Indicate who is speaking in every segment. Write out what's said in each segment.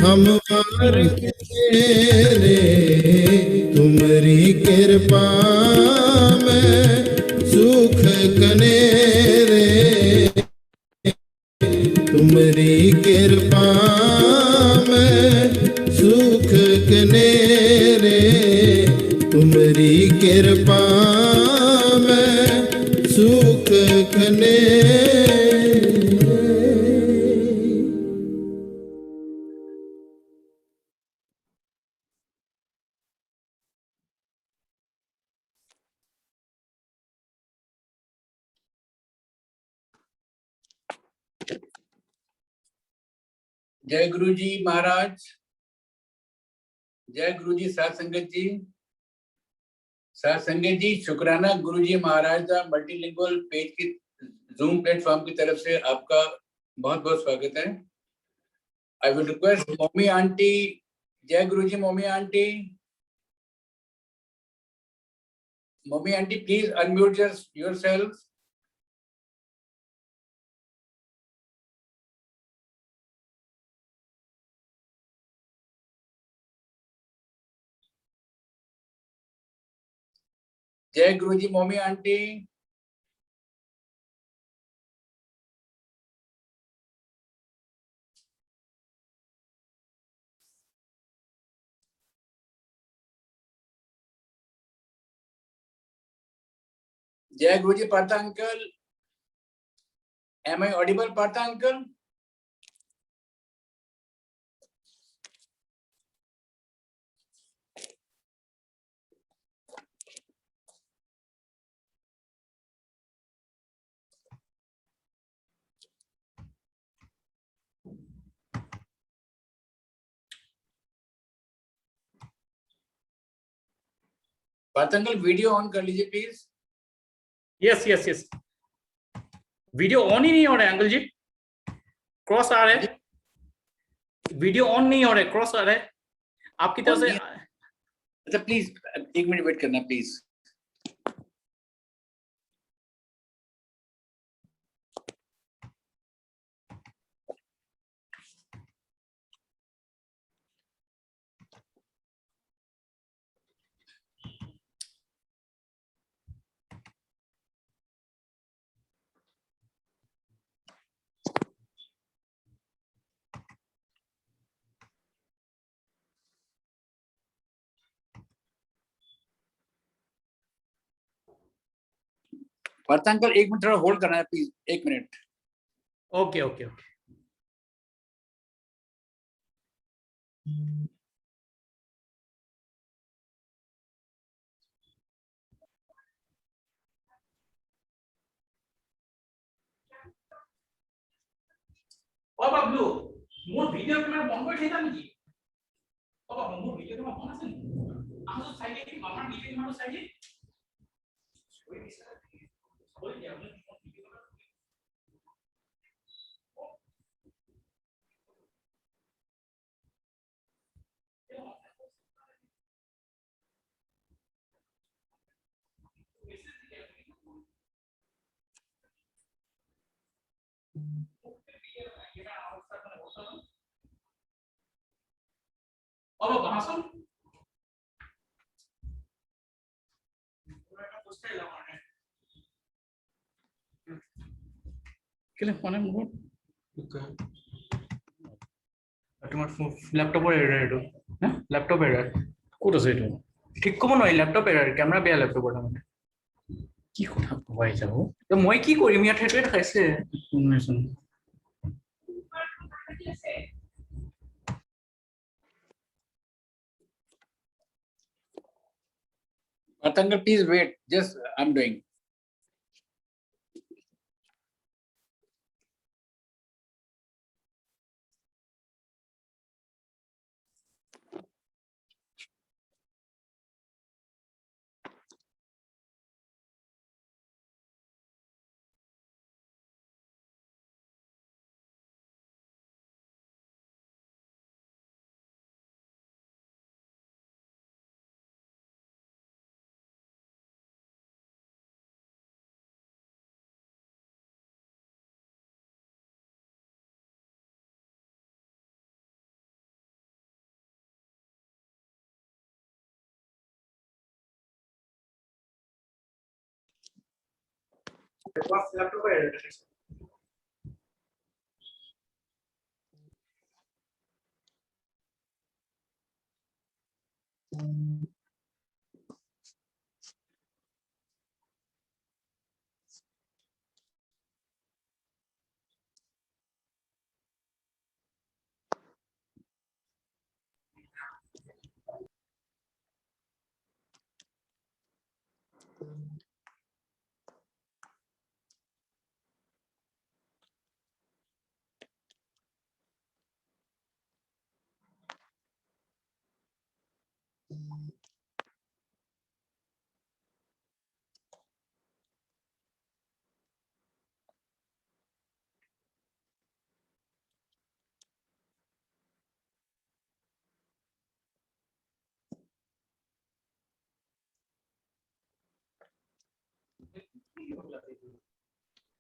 Speaker 1: हम वार तेरे, तुम्हारी कृपा में सुख कनेरे, तुम्हारी कृपा में सुख कनेरे, तुम्हारी कृपा में सुख कनेरे।
Speaker 2: जय गुरु जी महाराज, जय गुरु जी सत्संगत जी, सत्संगत जी शुक्राना गुरु जी महाराज का मल्टीलिंगुअल पेज की जूम प्लेटफॉर्म की तरफ से आपका बहुत बहुत स्वागत है। आई विल रिक्वेस्ट मोमी आंटी, जय गुरु जी मोमी आंटी, मोमी आंटी प्लीज अनम्यूट योरसेल्फ। जय गुरु जी मोमी आंटी, जय गुरु जी Partha uncle, am I audible Partha uncle? Partha uncle video on कर लीजिए please.
Speaker 3: Yes yes yes, video on ही नहीं हो रहा है अंकल जी, क्रॉस आ रहा है, वीडियो ऑन नहीं हो रहा है, क्रॉस आ रहा है आपकी तरफ से।
Speaker 2: अच्छा प्लीज एक मिनट वेट करना प्लीज। पार्था अंकल एक मिनट थोड़ा होल्ड करना है प्लीज, एक मिनट।
Speaker 3: Okay okay okay. ও বাবলু, মোর ভিডিও ক্যামেরা বন্ধ করে দিতাম নাকি? ও বাবা, মোর ভিডিও ক্যামেরা বন্ধ আছে নাকি? আমি তো সাইডে কি আমার ভিডিও ক্যামেরা সাইডে ওই বিষয় বলি যে আপনি ভিডিও ক্যামেরা Apa bahasan? কেলে ফোনে মোর তোমার ল্যাপটপের এরর এটা, হ্যাঁ ল্যাপটপ এরর কোড আছে এটা ঠিক কম নয়, ল্যাপটপ এরর ক্যামেরা বেয়া ল্যাপটপৰ মানে কি কথা কবাই যাব তো মই কি কৰিম ইয়াত হেটে দেখাইছে শুনছন।
Speaker 2: Partha uncle please wait, just I am doing.
Speaker 3: What's laptop or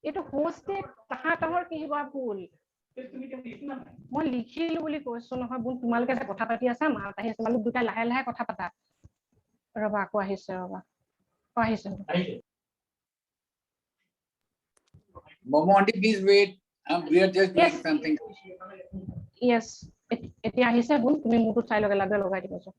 Speaker 4: এইটো হোষ্টে তাহাঁতৰ কিবা ভুল মই লিখিলো বুলি কৈছো নহয় বোন তোমালোকে যে কথা পাতি আছা মাত আহি আছে তোমালোক দুটা লাহে লাহে কথা পাতা ৰবা আকৌ আহিছে ৰবা আহিছে
Speaker 2: Momo Aunty, please wait. We are just doing something.
Speaker 4: yes এতিয়া আহিছে বোন তুমি মোৰটো চাই লগাই দিবাছো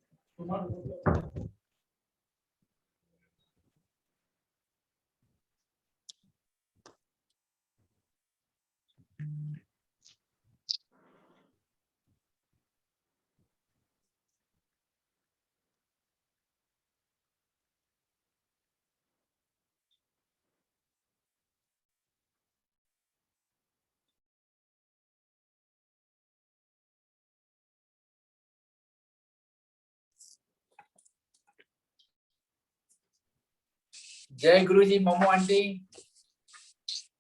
Speaker 2: Jai Guruji, Momo Aunty.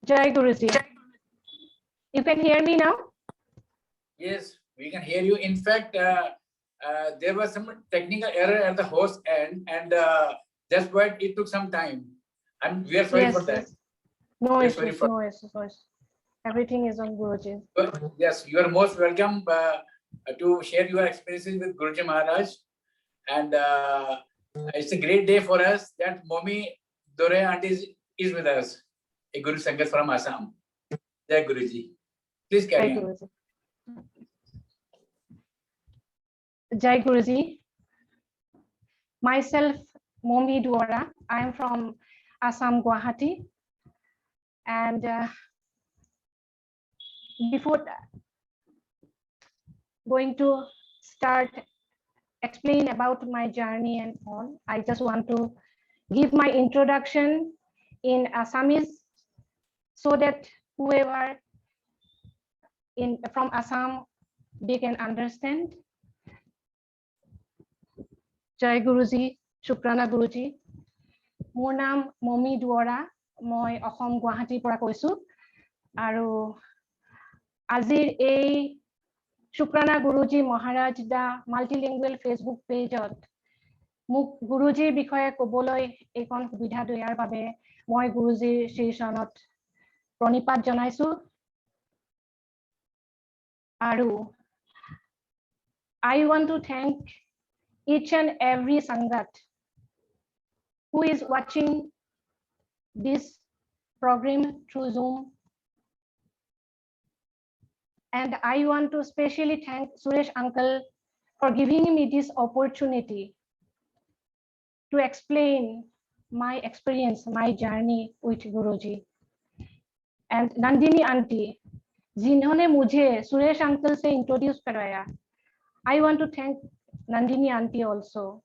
Speaker 4: Jai Guruji. You can hear me now?
Speaker 2: Yes, we can hear you. In fact, there was some technical error at the host end, and that's why it took some time. And we are sorry for that.
Speaker 4: No issues, no issues. Everything is on Guruji.
Speaker 2: Yes, you are most welcome to share your experiences with Guru Ji Maharaj. And it's a great day for us that Momy Aunty is with us, a Guru Sangat from Assam. Jai Guruji. Please carry on.
Speaker 4: Jai Guruji. Myself, Momy Duara. I am from Assam, Guwahati. And before going to start explain about my journey and all, I just want to give my introduction in Assamese so that whoever from Assam, they can understand. Jai Guruji, Shukrana Guruji. মোৰ নাম Momy Duara, মই অসম গুৱাহাটীৰ পৰা কৈছো আৰু আজিৰ এই Shukrana Guruji Maharaj da multilingual Facebook page মোক গুৰুজীৰ বিষয়ে ক'বলৈ এইখন সুবিধা দিয়াৰ বাবে মই গুৰুজীৰ শ্ৰীচৰণত প্ৰণিপাত জনাইছো আৰু I want to thank each and every Sangat who is watching this program through Zoom. And I want to specially thank Suresh uncle for giving me this opportunity to explain my experience, my journey with Guruji. And Nandini auntie, जिन्होंने मुझे Suresh uncle से introduce कराया. I want to thank Nandini auntie also.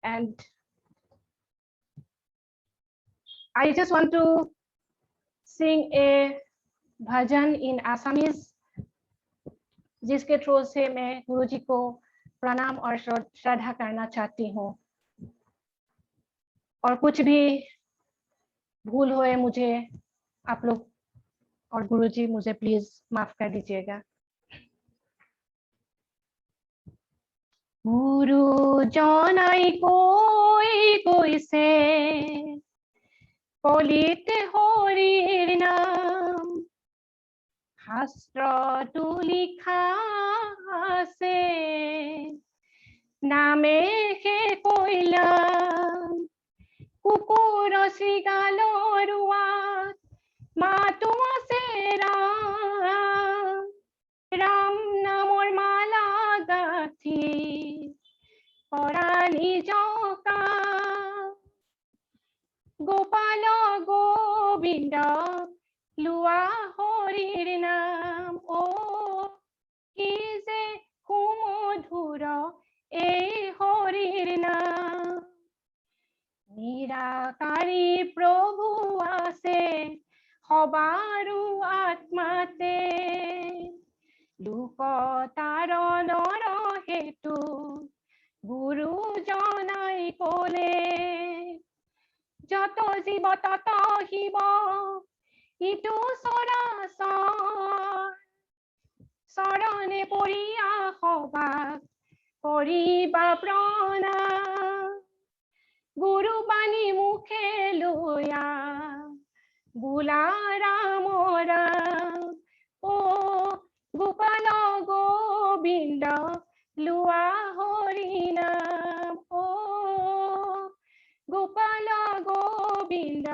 Speaker 4: And I just want to sing a bhajan in Assamese, जिसके through से मैं गुरुजी को प्रणाम और श्रद्धा करना चाहती हूँ और कुछ भी भूल होए मुझे आप लोग और गुरुजी मुझे प्लीज माफ कर दीजिएगा गुरु जानाई कोई कोई से कलित हरिर नाम शास्त्र तु लिखा से नामे के कोइला কুকুৰ শৃগালৰুৱাত মাতো আছে ৰাম, ৰাম নামৰ মালা গাঁঠি কৰালি জকা, গোপাল গোবিন্দ লোৱা হৰিৰ নাম। অ কি যে সুমধুৰ এই হৰিৰ নাম। নিৰাকাৰী প্ৰভু আছে সবাৰো আত্মাতে, লোকতাৰণৰ হেতু গুৰু জনাই কলে। যত জীৱ তত শিৱ ইটো চৰাচৰ, চৰণে পৰিয়া সবাক কৰিবা প্ৰণাম। গুৰু বাণী মুখে লৈয়া বোলা ৰাম ৰাম। অ গোপাল গোবিন্দ লোৱা হৰি নাম। অ গোপাল गोविंद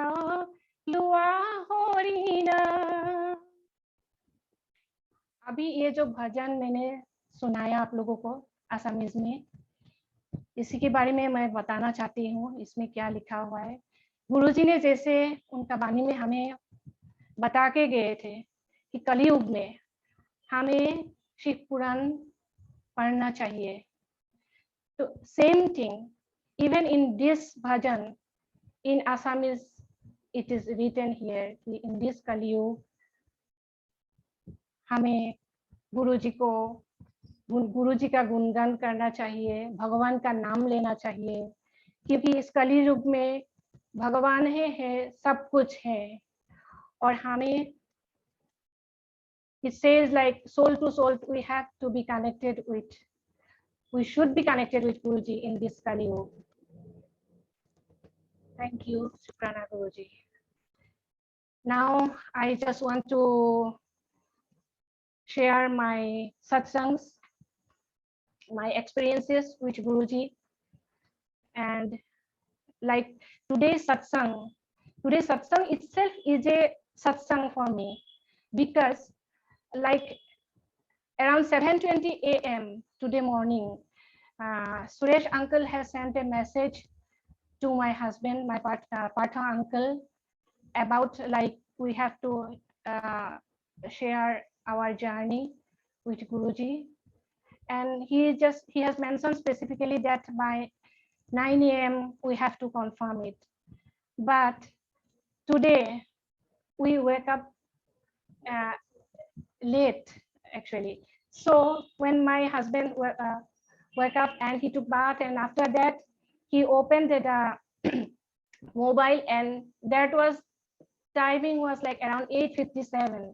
Speaker 4: लुआ हरि नाम। अभी ये जो भजन मैंने सुनाया आप लोगों को असमीज में, इसी के बारे में मैं बताना चाहती हूँ इसमें क्या लिखा हुआ है। गुरुजी ने जैसे उनका वाणी में हमें बता के गए थे कि कलयुग में हमें शिव पुराण पढ़ना चाहिए, तो same thing even in this bhajan in Assamese it is written here कि in this कलयुग हमें गुरुजी का गुणगान करना चाहिए, भगवान का नाम लेना चाहिए, क्योंकि इस कलयुग में भगवान है सब कुछ है। और हमें it says like soul to soul we have to be connected with, we should be connected with Guruji in this कलयुग। Thank you, Shukrana Guruji. Now I just want to share my satsangs, my experiences with Guruji, and like today's satsang itself is a satsang for me, because like around 7:20 a.m. today morning, Suresh uncle has sent a message to my husband, my partner uncle, about like we have to share our journey with Guruji, and he has mentioned specifically that by 9 a.m. we have to confirm it. But today we wake up late actually. So when my husband woke up and he took bath, and after that he opened the mobile, and that was timing was like around 8:57,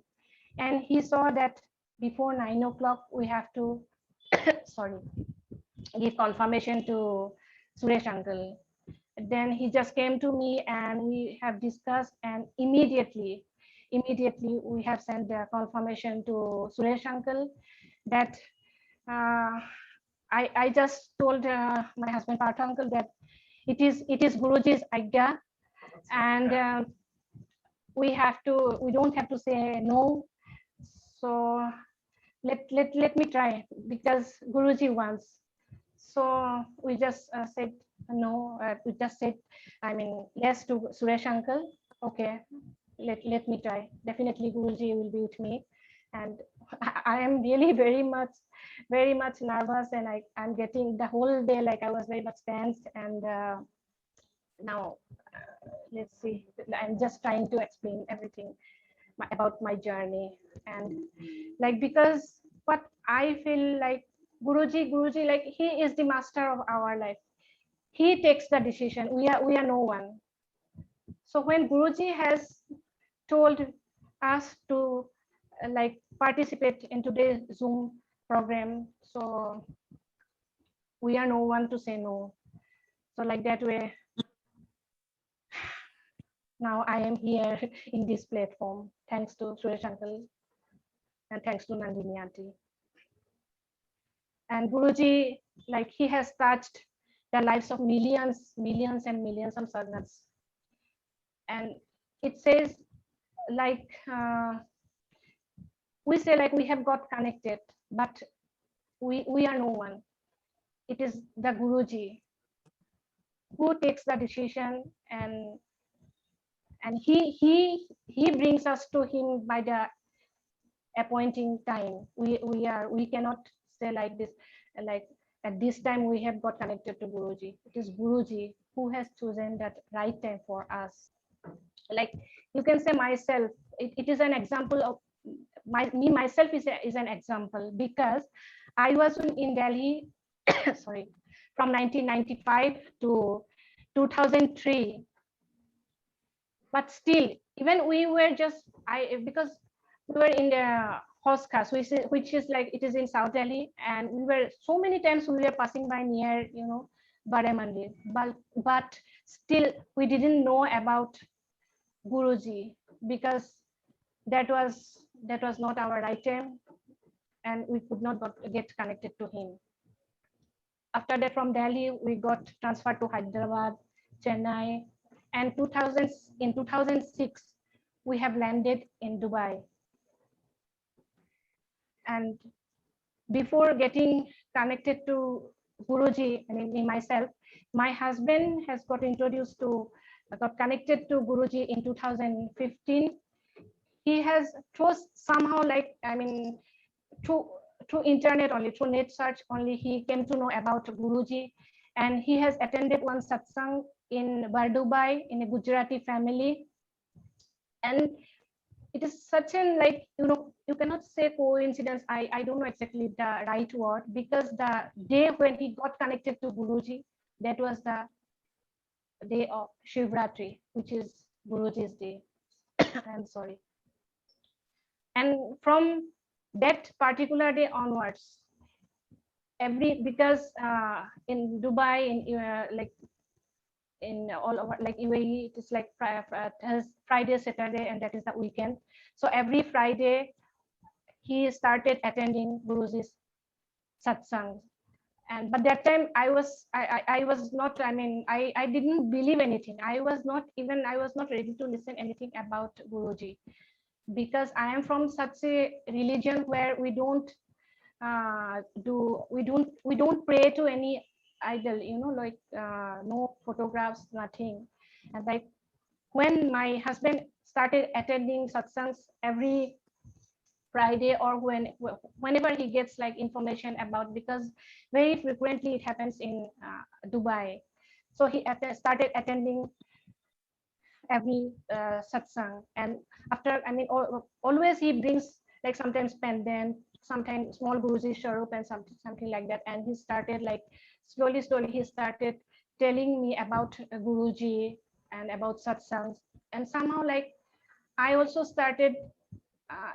Speaker 4: and he saw that before 9 o'clock we have to sorry, give confirmation to Suresh uncle. Then he just came to me and we have discussed, and immediately we have sent the confirmation to Suresh uncle that I just told my husband partner uncle that it is Guruji's ajna, and we don't have to say no. So let me try, because Guruji wants. So we just said no. We just said, I mean, yes to Suresh uncle. Okay, let me try. Definitely Guruji will be with me, and I am really very much nervous, and I'm getting the whole day like I was very much tensed, and now let's see. I'm just trying to explain everything about my journey, and like because what I feel like Guruji like he is the master of our life. He takes the decision. We are no one. So when Guruji has told us to like participate in today's Zoom program, so we are no one to say no. So like that way, now I am here in this platform, thanks to Suresh uncle and thanks to Nandini aunty. And Guruji, like he has touched the lives of millions and millions of Sanghas and it says like we say like we have got connected, but we are no one. It is the Guruji who takes the decision, and he brings us to him by the appointing time. We cannot say like this, like at this time we have got connected to Guruji. It is Guruji who has chosen that right time for us. Like you can say myself, it is an example of myself is an example, because I was in Delhi sorry, from 1995 to 2003, but still even we were just because we were in the Hoskas, which is like it is in South Delhi, and we were so many times we were passing by near Bare Mandir, but still we didn't know about Guruji, because that was not our right time, and we could not get connected to him. After that, from Delhi we got transferred to Hyderabad, Chennai, and in 2006 we have landed in Dubai. And before getting connected to Guruji, I mean myself, my husband has got connected to Guruji in 2015. He has somehow, like, I mean, through internet only, through net search only, he came to know about Guruji, and he has attended one satsang in Bardubai in a Gujarati family. And it is such an, like, you cannot say coincidence. I don't know exactly the right word, because the day when he got connected to Guruji, that was the day of Shivratri, which is Guruji's day. I'm sorry. And from that particular day onwards, because in Dubai, like in all over, like UAE, it is like Friday, Saturday, and that is the weekend. So every Friday he started attending Guruji's Satsangs. And but that time I was not, I mean, I didn't believe anything. I was not ready to listen anything about Guruji, because I am from such a religion where we don't pray to any idol, like no photographs, nothing. And like when my husband started attending satsangs every Friday, or whenever he gets like information about, because very frequently it happens in Dubai, so he started attending every satsang. And after, I mean, always he brings like sometimes pendant, sometimes small Guruji Sharup, and something like that. And he started like slowly he started telling me about Guruji and about satsangs. And somehow, like, I also started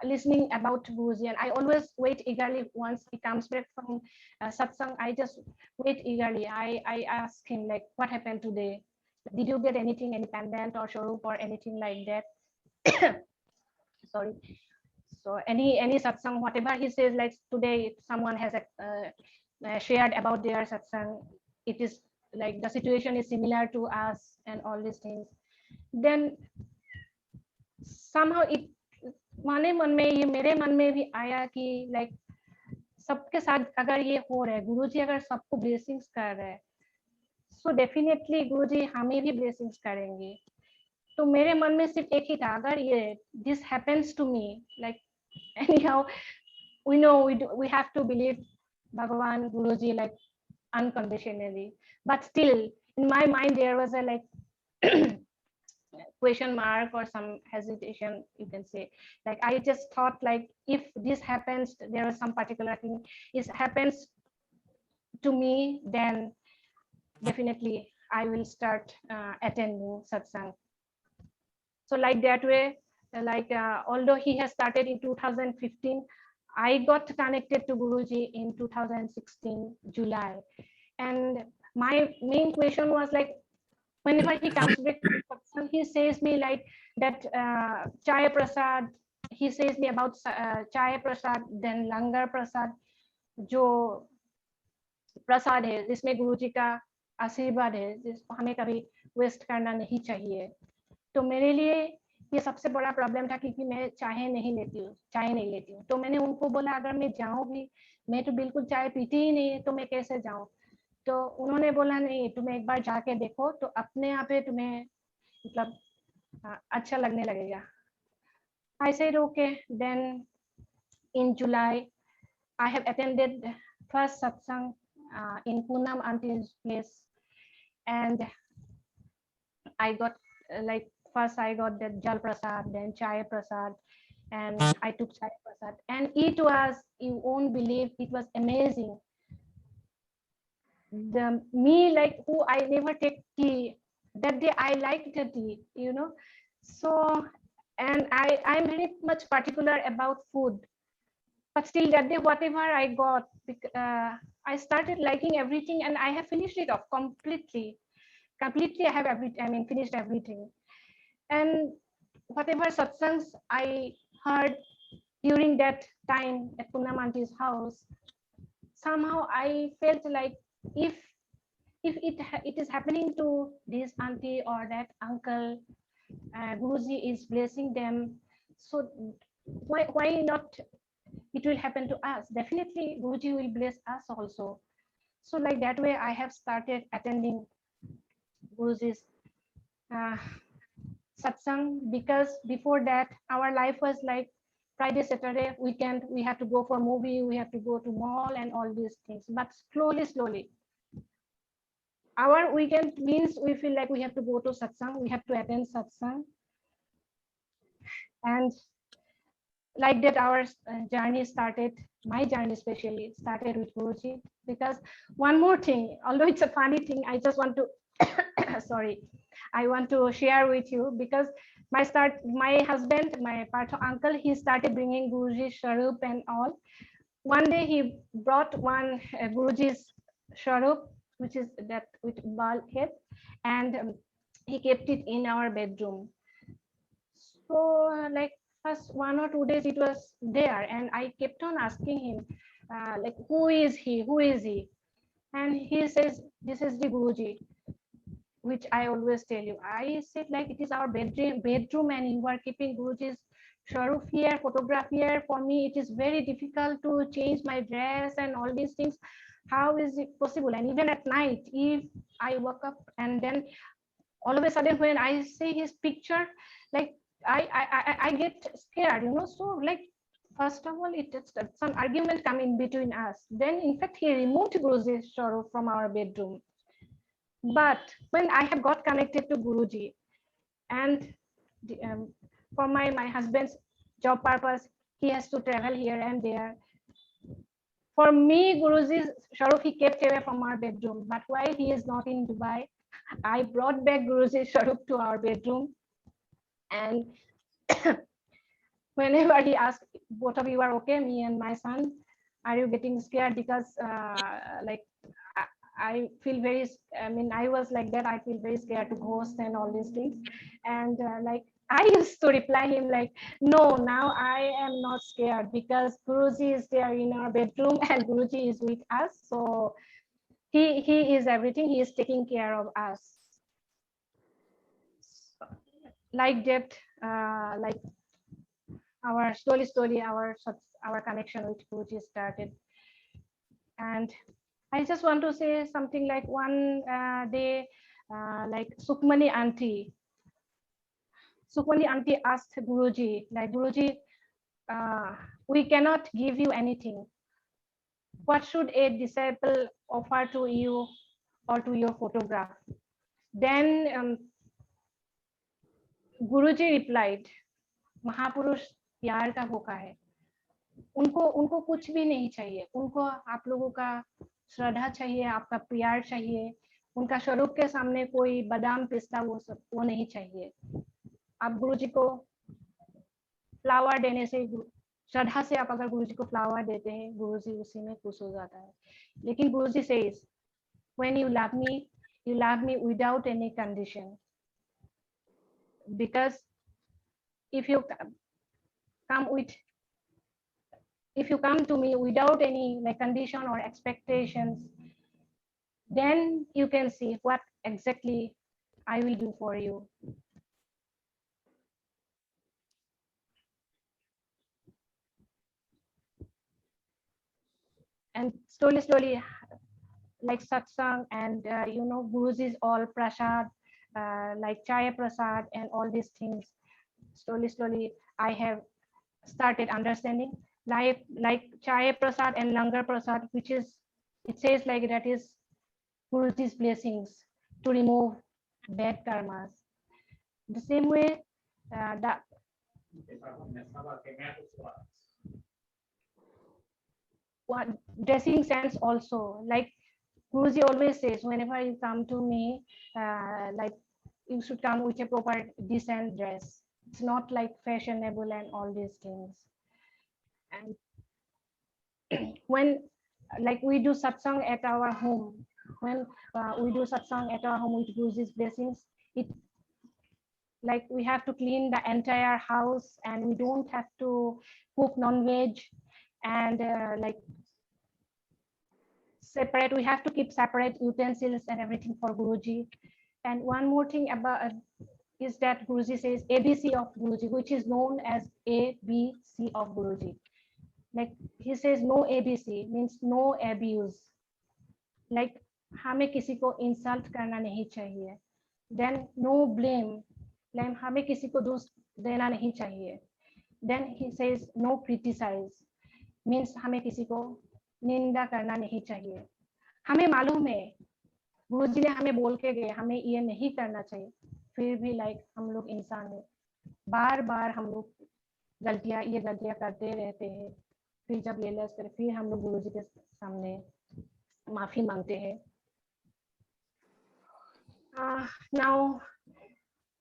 Speaker 4: listening about Guruji, and I always wait eagerly once he comes back from satsang. I just wait eagerly. I ask him, like, what happened today? Did you get anything, any pendant or sharup or anything like that? Sorry. So any satsang, whatever he says, like today someone has shared about their satsang, it is like the situation is similar to us and all these things. Then somehow it मेरे मन में भी आया कि like सबके साथ अगर ये हो रहा है, गुरुजी अगर सबको ब्लेसिंग्स कर रहे हैं, so definitely गुरुजी हमें भी ब्लेसिंग्स करेंगे. तो मेरे मन में सिर्फ एक ही था, अगर ये this happens to me, like anyhow we know we have to believe Bhagavan, Guruji, like unconditionally, but still in my mind there was a like question mark or some hesitation, you can say. Like I just thought, like, if this happens, there is some particular thing is happens to me, then definitely I will start attending satsang. So like that way, like although he has started in 2015, I got connected to Guruji in 2016 July. And my main question was like, whenever he comes back to satsang, he says me like that chai prasad, he says me about chai prasad, then langar prasad, जो प्रसाद है जिसमें गुरुजी का आशीर्वाद है, जिसको हमें कभी waste करना नहीं चाहिए. तो मेरे लिए ये सबसे बड़ा प्रॉब्लम था क्योंकि मैं चाय नहीं लेती हूँ। तो मैंने उनको बोला अगर मैं जाऊँ भी, मैं तो बिल्कुल चाय पीती ही नहीं है, तो मैं कैसे जाऊँ। तो उन्होंने बोला नहीं, तुम्हें एक बार जाके देखो तो अपने आप ही तुम्हें मतलब अच्छा लगने लगेगा। I said okay. Then in July, I have attended first satsang in Poonam Auntie's place, and I got like first I got the jal prasad, then chai prasad, and I took chai prasad, and it was, you won't believe, it was amazing. The me like who I never take tea, that day I liked the tea, you know. So and I'm very much particular about food, but still that day whatever I got, I started liking everything, and I have finished it off completely. I have finished everything. And whatever satsangs I heard during that time at Poonam Auntie's house, somehow I felt like if it is happening to this auntie or that uncle, Guruji is blessing them, so why not it will happen to us? Definitely Guruji will bless us also. So like that way I have started attending Guruji's satsang, because before that our life was like Friday, Saturday, weekend, we have to go for movie, we have to go to mall and all these things. But slowly, our weekend means we feel like we have to go to satsang, we have to attend satsang. And like that our journey started, my journey especially started with Guruji. Because one more thing, although it's a funny thing, I just want to sorry, I want to share with you, because my husband, my Partho uncle, he started bringing Guruji Sharup and all. One day he brought one Guruji's Sharup, which is that with bald head, and he kept it in our bedroom. So like first 1 or 2 days it was there, and I kept on asking him, like, who is he? And he says, this is the Guruji, which I always tell you. I said like, it is our bedroom, and you are keeping Guruji's Swarup here, photograph here. For me, it is very difficult to change my dress and all these things. How is it possible? And even at night, if I wake up and then all of a sudden when I see his picture, like I get scared, you know. So like, first of all, it's some argument come in between us. Then in fact, he removed Guruji's Swarup from our bedroom. But when I have got connected to Guruji, and for my husband's job purpose, he has to travel here and there. For me, Guruji's Swarup he kept away from our bedroom. But while he is not in Dubai, I brought back Guruji's Swarup to our bedroom. And whenever he asked, both of you are okay, me and my son, are you getting scared? Because like I feel very, I was like that, I feel very scared to ghosts and all these things. And like, I used to reply him like, no, now I am not scared, because Guruji is there in our bedroom and Guruji is with us. So he is everything, he is taking care of us. Like that, like our slowly our connection with Guruji started. And I just want to say something like, one day, like Sukhmani Aunty asked Guruji, like, Guruji, we cannot give you anything. What should a disciple offer to you or to your photograph? Then Guruji replied, महापुरुष प्यार का भूखा है, उनको कुछ भी नहीं चाहिए, उनको आप लोगों का श्रद्धा चाहिए, आपका प्यार चाहिए, उनका स्वरूप के सामने कोई बादाम पिस्ता वो नहीं चाहिए। आप गुरुजी को फ्लावर देने से, श्रद्धा से आप अगर गुरुजी को फ्लावर देते हैं, गुरुजी उसी में खुश हो जाता है। लेकिन गुरुजी says, when you love me without any condition, because if you come to me without any like condition or expectations, then you can see what exactly I will do for you. and slowly, like satsang and Guruji's all prasad, like chaya prasad and all these things. Slowly, I have started understanding like chaya prasad and langar prasad, which is, it says like that is Guruji's blessings to remove bad karmas. The same way, the what dressing sense also, like Guruji always says, whenever you come to me, like you should come with a proper decent dress. It's not like fashionable and all these things. And when like we do satsang at our home, when we do satsang at our home with Guruji's blessings, it like we have to clean the entire house and we don't have to cook non-veg, and like separate, we have to keep separate utensils and everything for Guruji. And one more thing about is that Guruji says ABC of Guruji, which is known as ABC of Guruji. Like he says no ABC means no abuse, like हमें किसी को insult करना नहीं चाहिए. Then no blame, like हमें किसी को दोष देना नहीं चाहिए. Then he says no criticize, means हमें किसी को निंदा करना नहीं चाहिए. हमें मालूम है गुरुजी ने हमें बोल के गए हमें ये नहीं करना चाहिए, फिर भी लाइक हम लोग इंसान है, बार बार हम लोग ये गलतियां करते रहते हैं. फिर जब रियलाइज करें फिर हम लोग गुरुजी के सामने माफी मांगते हैं. Now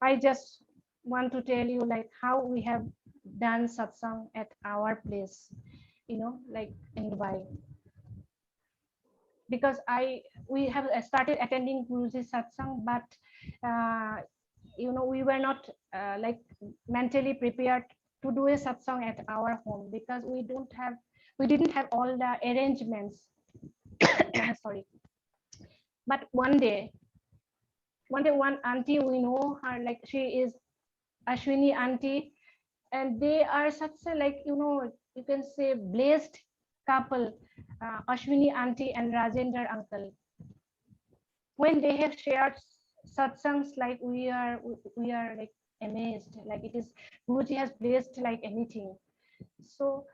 Speaker 4: I just want to tell you like how we have done satsang at our place, like in Dubai, because we have started attending Guruji satsang, but we were not like mentally prepared to do a satsang at our home, because we didn't have all the arrangements. Sorry. But one day one auntie, we know her, like she is Ashwini auntie, and they are such a, like you can say blessed couple, Ashwini auntie and Rajendra uncle. When they have shared satsangs, like we are like amazed, like it is Guruji has blessed like anything. So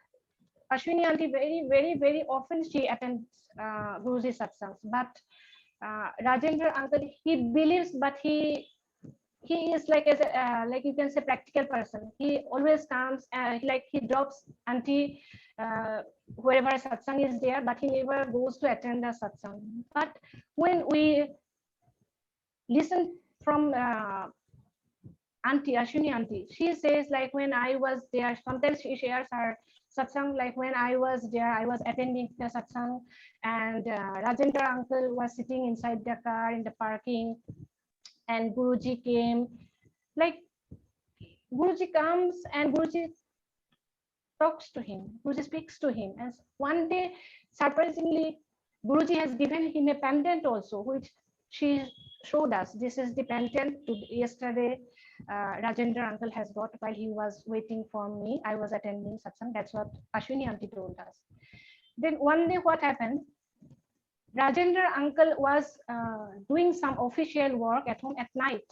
Speaker 4: Ashwini auntie very often she attends Guruji satsangs, but Rajendra uncle, he believes, but he is like as a, like you can say practical person. He always comes, like he drops auntie wherever satsang is there, but he never goes to attend the satsang. But when we listen from auntie, Ashwini auntie, she says like when I was there, sometimes she shares her satsang, like when I was there, I was attending the satsang, and Rajendra uncle was sitting inside the car in the parking, and Guruji came. Like Guruji comes and Guruji talks to him, Guruji speaks to him, and one day surprisingly Guruji has given him a pendant also, which she showed us. This is the pendant to yesterday Rajendra uncle has got while he was waiting for me. I was attending satsang. That's what Ashwini auntie told us. Then one day what happened, Rajendra uncle was doing some official work at home at night,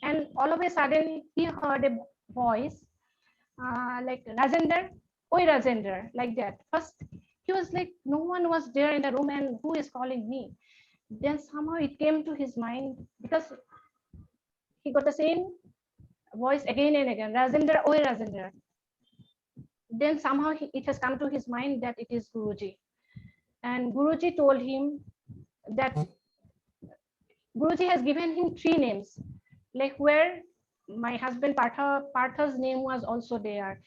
Speaker 4: and all of a sudden he heard a voice like Rajendra, oi Rajendra, like that. First he was like no one was there in the room and who is calling me. Then somehow it came to his mind, because he got the same voice again and again, Rajendra, oi Rajendra. Then somehow it has come to his mind that it is Guruji. And Guruji told him that Guruji has given him 3 names, like where my husband Partha's name was also there.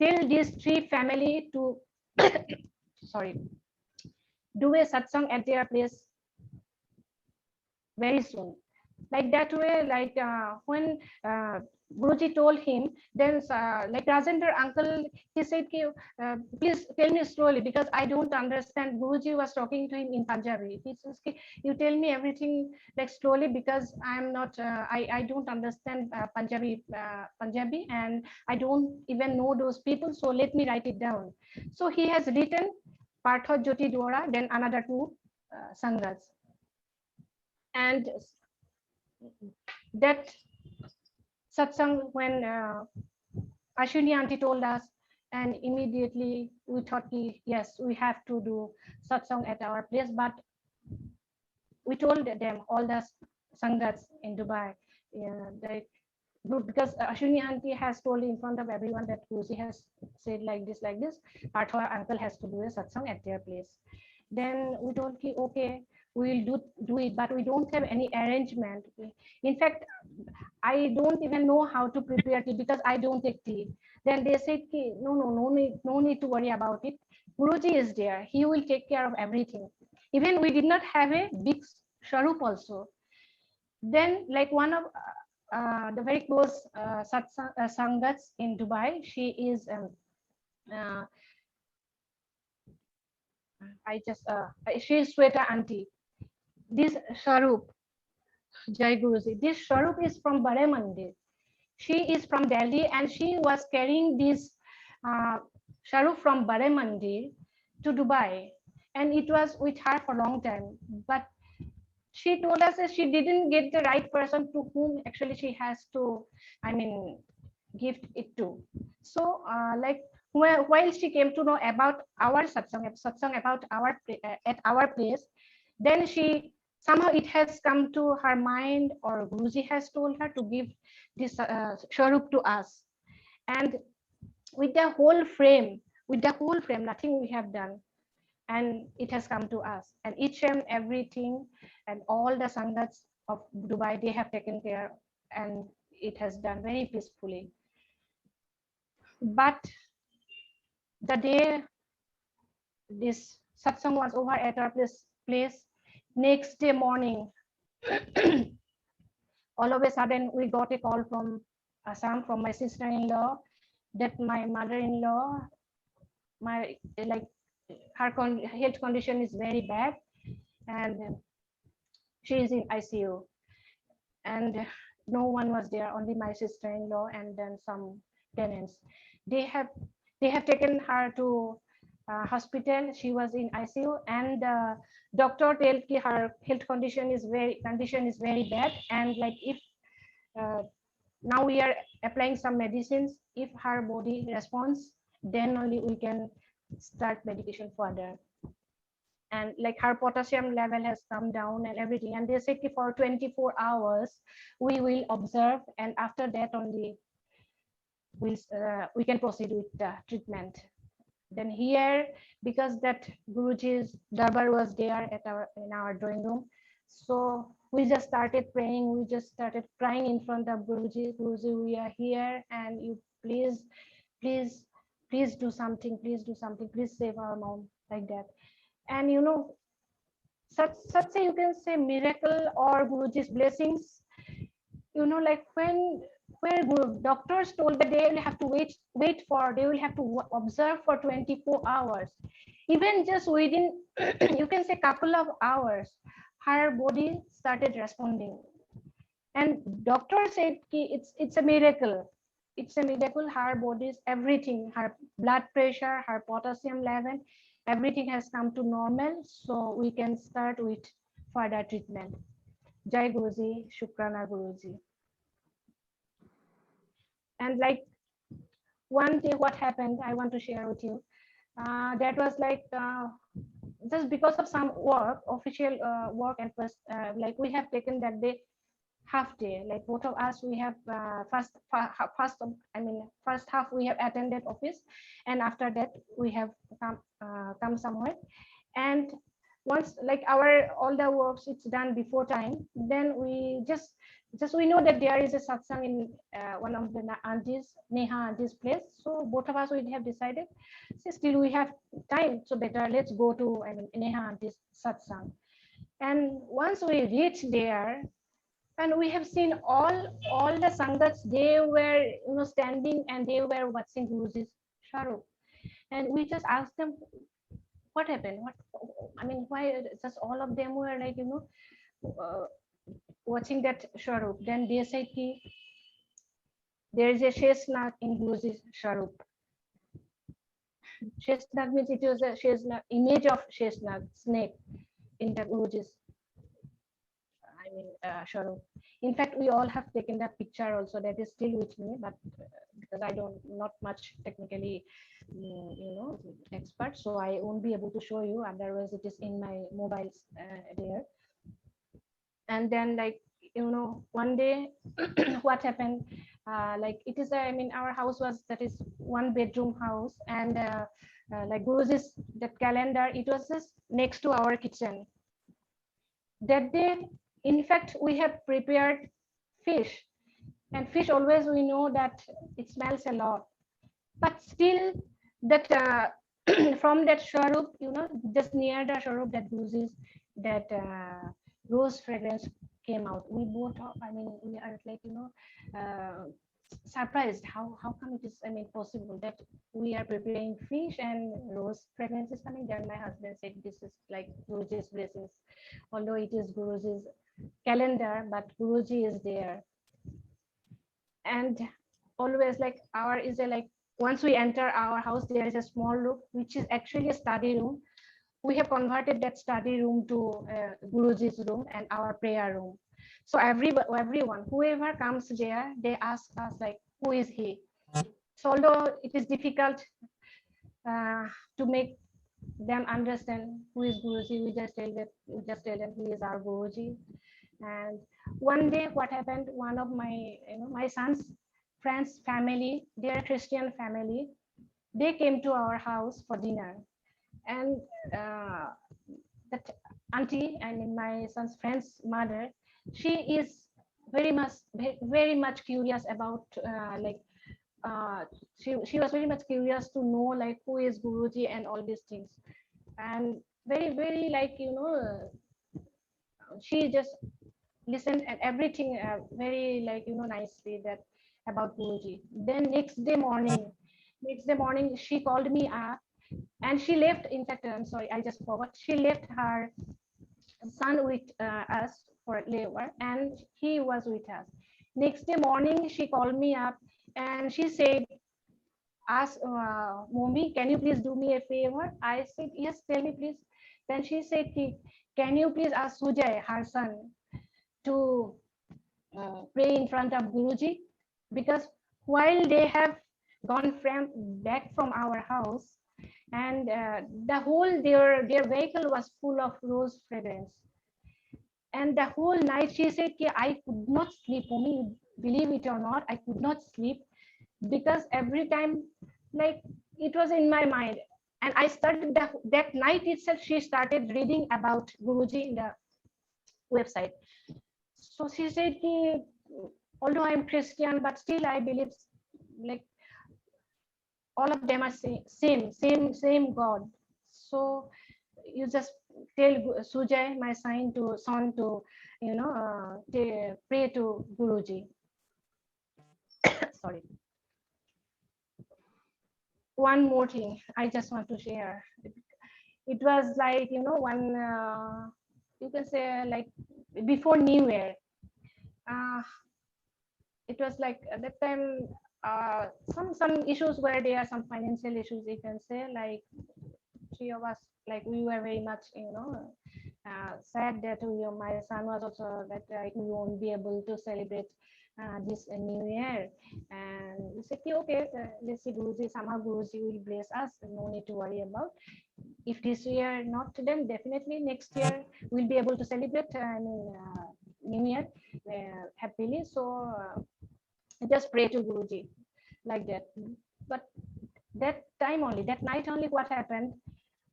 Speaker 4: Tell these 3 family to sorry, do a satsang at their place very soon. Like that way, like when Guruji told him, then like Rajendra uncle, he said, please tell me slowly because I don't understand. Guruji was talking to him in Punjabi. He says, you tell me everything like slowly because I'm not, I don't understand Punjabi and I don't even know those people. So let me write it down. So he has written Partha Jyoti Dwara, then another two Sangats. And that satsang, when Ashwini auntie told us, and immediately we thought, yes, we have to do satsang at our place. But we told them, all the Sangats in Dubai, because Ashwini auntie has told in front of everyone that Guruji has said like this, Partha uncle has to do a satsang at their place. Then we told, okay, we will do it, but we don't have any arrangement. In fact, I don't even know how to prepare tea because I don't take tea. Then they said, no need to worry about it. Guruji is there. He will take care of everything. Even we did not have a big sharup also. Then, like one of the very close Sangats in Dubai, she is she is Sweta auntie. This sharup, Jai Guruji, this sharup is from Bare Mandir. She is from Delhi and she was carrying this sharup from Bare Mandir to Dubai, and it was with her for a long time. But she told us that she didn't get the right person to whom actually she has to, gift it to. So while she came to know about our satsang about our at our place, then she somehow it has come to her mind, or Guruji has told her to give this sharup to us. And with the whole frame, nothing we have done, and it has come to us, and each and everything, and all the Sangats of Dubai, they have taken care, and it has done very peacefully. But the day this satsang was over at our place, next day morning, all of a sudden we got a call from Assam, from my sister-in-law, that my mother-in-law, her health condition is very bad, and she is in ICU, and no one was there, only my sister-in-law and then some tenants. They have taken her to hospital. She was in ICU, and the doctor told her health condition is very bad, and like if now we are applying some medicines, if her body responds, then only we can start medication further. And like her potassium level has come down and everything, and they said for 24 hours we will observe, and after that only we can proceed with the treatment. Then here, because that Guruji's darbar was there in our drawing room, so we just started praying. We just started crying in front of Guruji. Guruji, we are here, and you please do something. Please save our mom, like that. And such a, you can say, miracle or Guruji's blessings. Like where doctors told that they will have to they will have to observe for 24 hours. Even just within, you can say, couple of hours, her body started responding. And doctor said it's a miracle. It's a miracle. Her body's everything, her blood pressure, her potassium level, everything has come to normal. So we can start with further treatment. Jai Guruji, Shukrana Guruji. And like one day what happened, I want to share with you. That was like just because of some official work, and first like we have taken that day half day, like both of us, we have first half we have attended office, and after that we have come somewhere. And once like all the works it's done before time, then we just we know that there is a satsang in one of the Neha auntie's place. So both of us, we have decided, still we have time, so better let's go to Neha auntie's satsang. And once we reach there, and we have seen all the sangats, they were standing and they were watching Guruji's sharup. And we just asked them, what happened? Why just all of them were like watching that sharup? Then they said there is a Sheshnag in Guruji's sharup. Sheshnag means it was a Sheshnag image of Sheshnag snake in the Guruji's, Sharup. In fact, we all have taken that picture also. That is still with me, but because I don't not much technically, expert, so I won't be able to show you. Otherwise, it is in my mobiles there. And then, like, one day, what happened? Like, it is our house was, that is, 1 bedroom house, and like Guruji's that calendar, it was just next to our kitchen. That day, in fact, we have prepared fish, and fish always, we know that it smells a lot, but still that from that sharup, just near the sharup, that Guruji's, that rose fragrance came out. We both, we are like, surprised, how come it is, possible that we are preparing fish and rose fragrance is coming. Then my husband said, this is like Guruji's blessings, although it is Guruji's calendar, but Guruji is there. And always, like, our is a, like, once we enter our house, there is a small room which is actually a study room. We have converted that study room to Guruji's room and our prayer room. So everyone, whoever comes there, they ask us, like, who is he? So although it is difficult to make them understand who is Guruji, we just tell them he is our Guruji. And one day, what happened? One of my, my son's friends' family, they are Christian family. They came to our house for dinner, and that auntie, my son's friend's mother, she is very much curious about she was very much curious to know, like, who is Guruji and all these things, and very like, she just listened and everything very, like, nicely, that about Guruji. Then next day morning, she called me up, and she left. In fact, I'm sorry, I just forgot. She left her son with us for labor, and he was with us. Next day morning, she called me up, and she said, ask Momy, can you please do me a favor? I said, yes, tell me please. Then she said, can you please ask Sujay, her son, to pray in front of Guruji? Because while they have gone back from our house, and the whole their vehicle was full of rose fragrance, and the whole night she said, I could not sleep. Momy, believe it or not, I could not sleep, because every time, like, it was in my mind. And I started that night itself, she started reading about Guruji in the website. So she said, although I'm Christian, but still I believe, like, all of them are same God. So you just tell Sujay, my son, to pray to Guruji. Sorry. One more thing I just want to share. It was like, one, you can say, like, before New Year. It was like at that time, some issues where there are some financial issues, you can say, like, three of us, like, we were very much, sad that my son was also that we won't be able to celebrate this New Year. And we said, okay, let's see, Guruji, somehow Guruji will bless us, no need to worry about. If this year not, then definitely next year we'll be able to celebrate New Year happily. So just pray to Guruji, like that. But that night only, what happened?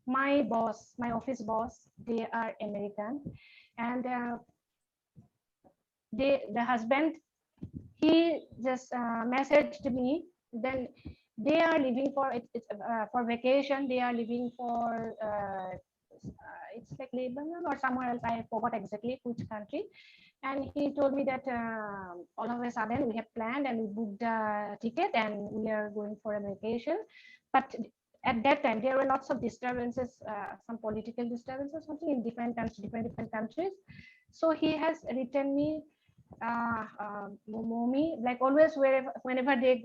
Speaker 4: My boss, my office boss, they are American, and the husband, he just messaged me. Then they are leaving for for vacation. They are leaving for it's like Lebanon or somewhere else. I forgot exactly which country. And he told me that all of a sudden we have planned and we booked a ticket and we are going for a vacation. But at that time there were lots of disturbances, some political disturbances, something in different countries. So he has written me, Momy, like always, whenever they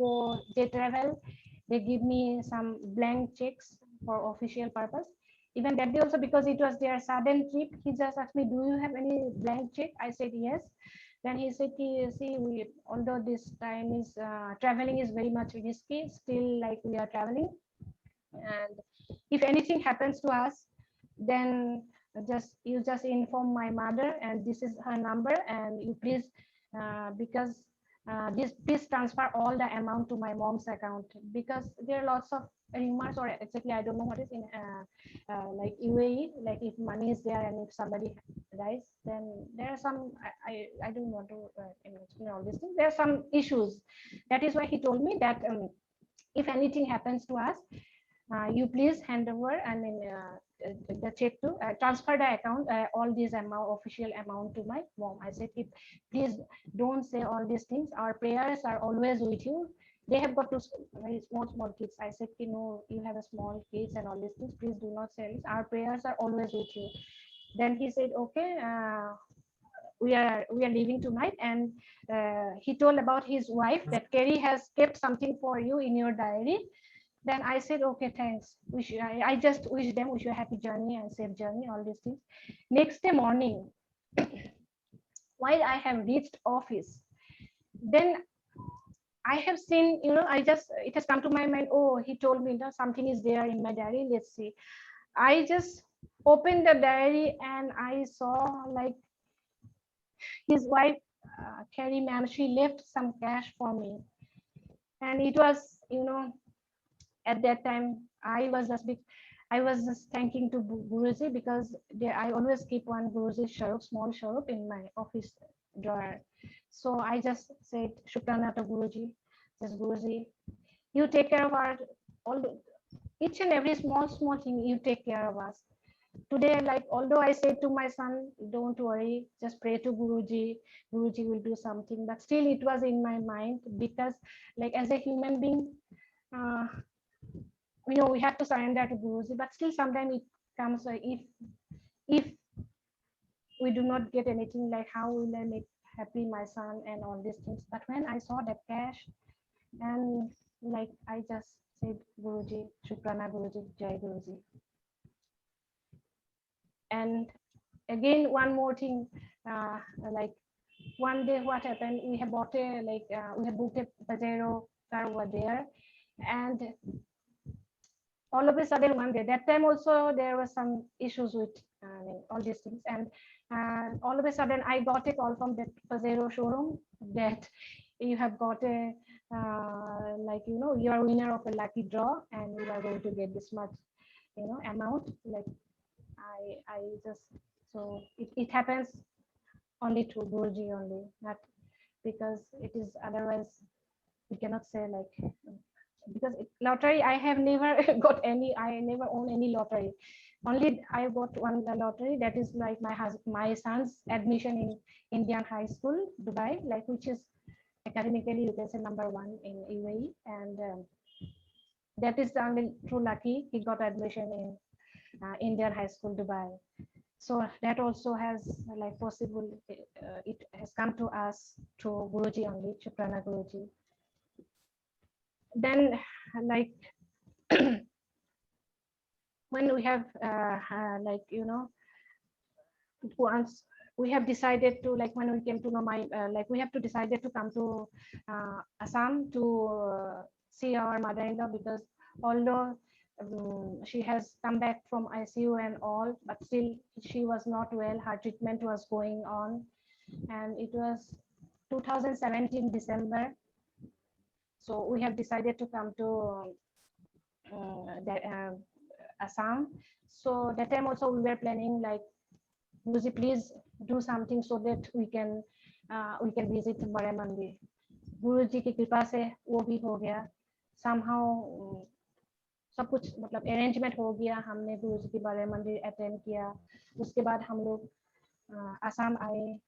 Speaker 4: travel, they give me some blank checks for official purpose. Even that day also, because it was their sudden trip, he just asked me, "Do you have any blank check?" I said yes. Then he said, "See, we, although this time is traveling is very much risky, still like we are traveling, and if anything happens to us, then just inform my mother, and this is her number, and you please because this please transfer all the amount to my mom's account, because there are lots of rumors, or exactly I don't know what is in like UAE, like if money is there and if somebody dies, then there are some I don't want to explain all these things. There are some issues. That is why he told me that if anything happens to us, you please hand over, the check to transfer the account, all these amount, official amount to my mom. I said, if please don't say all these things. Our prayers are always with you. They have got two very small kids. I said, you know, you have a small kids and all these things. Please do not say this. Our prayers are always with you. Then he said, okay. We are leaving tonight, and he told about his wife that Kerry has kept something for you in your diary. Then I said, okay, thanks. I just wish you a happy journey and safe journey, all these things. Next day morning, while I have reached office, then I have seen, it has come to my mind, oh, he told me that something is there in my diary. Let's see. I just opened the diary and I saw like his wife, Carrie ma'am, she left some cash for me. And it was, at that time, I was just thanking to Guruji, because I always keep one Guruji sharup, small sharup in my office drawer. So I just said, Shukrana to Guruji. Says, Guruji, you take care of our, each and every small thing, you take care of us. Today, like, although I said to my son, don't worry, just pray to Guruji, Guruji will do something, but still it was in my mind, because like as a human being, uh, we have to surrender to Guruji, but still sometimes it comes if we do not get anything, like how will I make happy my son and all these things. But when I saw that cash, and like I just said, Guruji, Shukrana Guruji, Jai Guruji. And again, one more thing, like one day what happened, we have bought a we have booked a Pajero car over there, and all of a sudden one day, that time also there were some issues with all these things, and all of a sudden I got a call from that Pajero showroom that you have got a you are winner of a lucky draw and you are going to get this much amount. Like I just, so it happens only to Guruji only, not because it is otherwise we cannot say like, because lottery I have never got any, I never own any lottery. Only I got one lottery, that is like my son's admission in Indian high school, Dubai, like which is academically you can say #1 in UAE, and that is the only true lucky he got admission in Indian high school, Dubai. So that also has like possible, it has come to us through Guruji only, Shukrana Guruji. Then like when we have once we have decided to, like when we came to know my like we have to decided to come to Assam to see our mother-in-law, because although she has come back from ICU and all, but still she was not well, her treatment was going on, and it was 2017 December. So we have decided to come to Assam. So that time also we were planning like, Guruji, please do something so that we can visit बड़े मंदिर. गुरुजी की कृपा से वो भी हो गया. Somehow सब कुछ मतलब अरेंजमेंट हो गया. हमने गुरुजी के बड़े मंदिर अटेंड किया. उसके बाद हम लोग आसाम आए.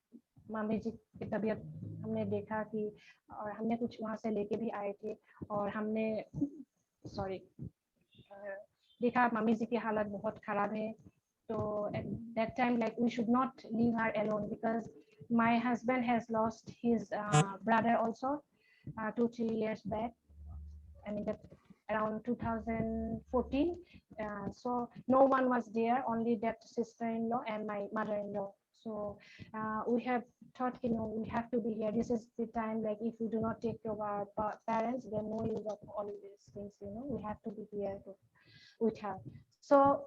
Speaker 4: मामी जी की तबीयत हमने देखा कि, और हमने कुछ वहाँ से लेके भी आए थे, और हमने सॉरी देखा मम्मी जी की हालत बहुत खराब है. So at that time, like we should not leave her alone, because my husband has lost his brother also 2-3 years back. I mean that around 2014. So no one was there, only that sister-in-law and my mother-in-law. So we have thought, we have to be here. This is the time, like if we do not take care of our parents, then no use of all these things, we have to be here with her. So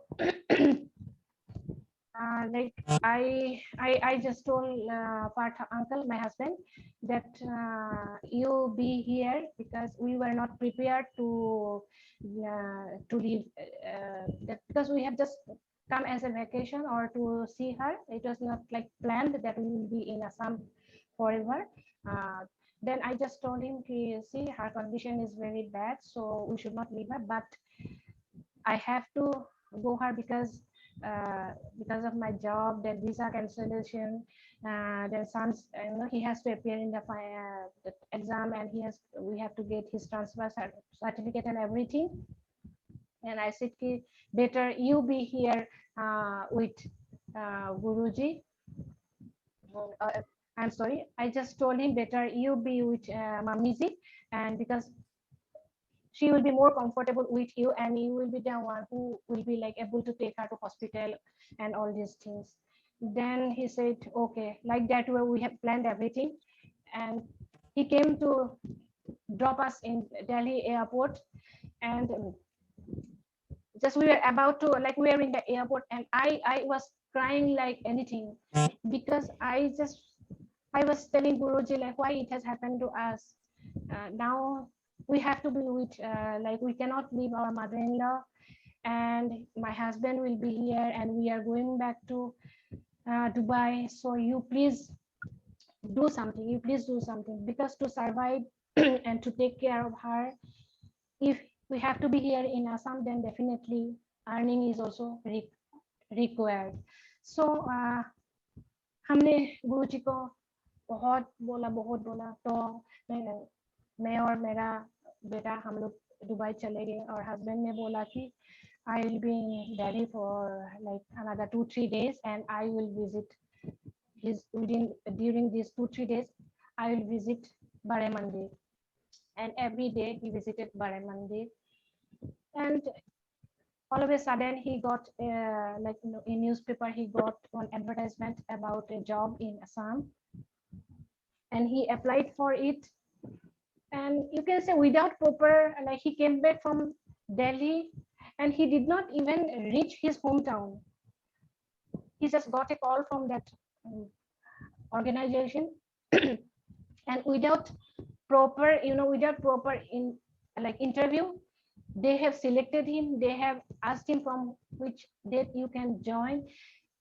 Speaker 4: like I just told Partha uncle, my husband, that you be here because we were not prepared to leave, that because we have just come as a vacation or to see her. It was not like planned that we will be in Assam forever. Then I just told him, see, her condition is very bad, so we should not leave her, but I have to go her because of my job, then visa cancellation, then son's, he has to appear in the exam, and we have to get his transfer certificate and everything. And I said, better you be here with Guruji. I'm sorry, I just told him better you be with Mamiji, and because she will be more comfortable with you, and you will be the one who will be like able to take her to hospital and all these things. Then he said, okay, like that way we have planned everything. And he came to drop us in Delhi airport, and just we were about to, like, we were in the airport, and I was crying like anything, because I was telling Guruji like why it has happened to us. Now we have to be with, like, we cannot leave our mother-in-law, and my husband will be here, and we are going back to Dubai. So you please do something. You please do something, because to survive and to take care of her, if we have to be here in Assam, then definitely earning is also required. So हमने गुरुजी को बहुत बोला, तो मैं और मेरा बेटा हम लोग दुबई चले गए, और हस्बैंड ने बोला कि I will be in Delhi for like another 2-3 days, and I will visit during these 2-3 days I will visit Bare Mandir, and every day he visited Bare Mandir. And all of a sudden he got like in newspaper he got one advertisement about a job in Assam, and he applied for it. And you can say without proper, like, he came back from Delhi and he did not even reach his hometown. He just got a call from that organization and without proper, interview, they have selected him. They have asked him from which date you can join,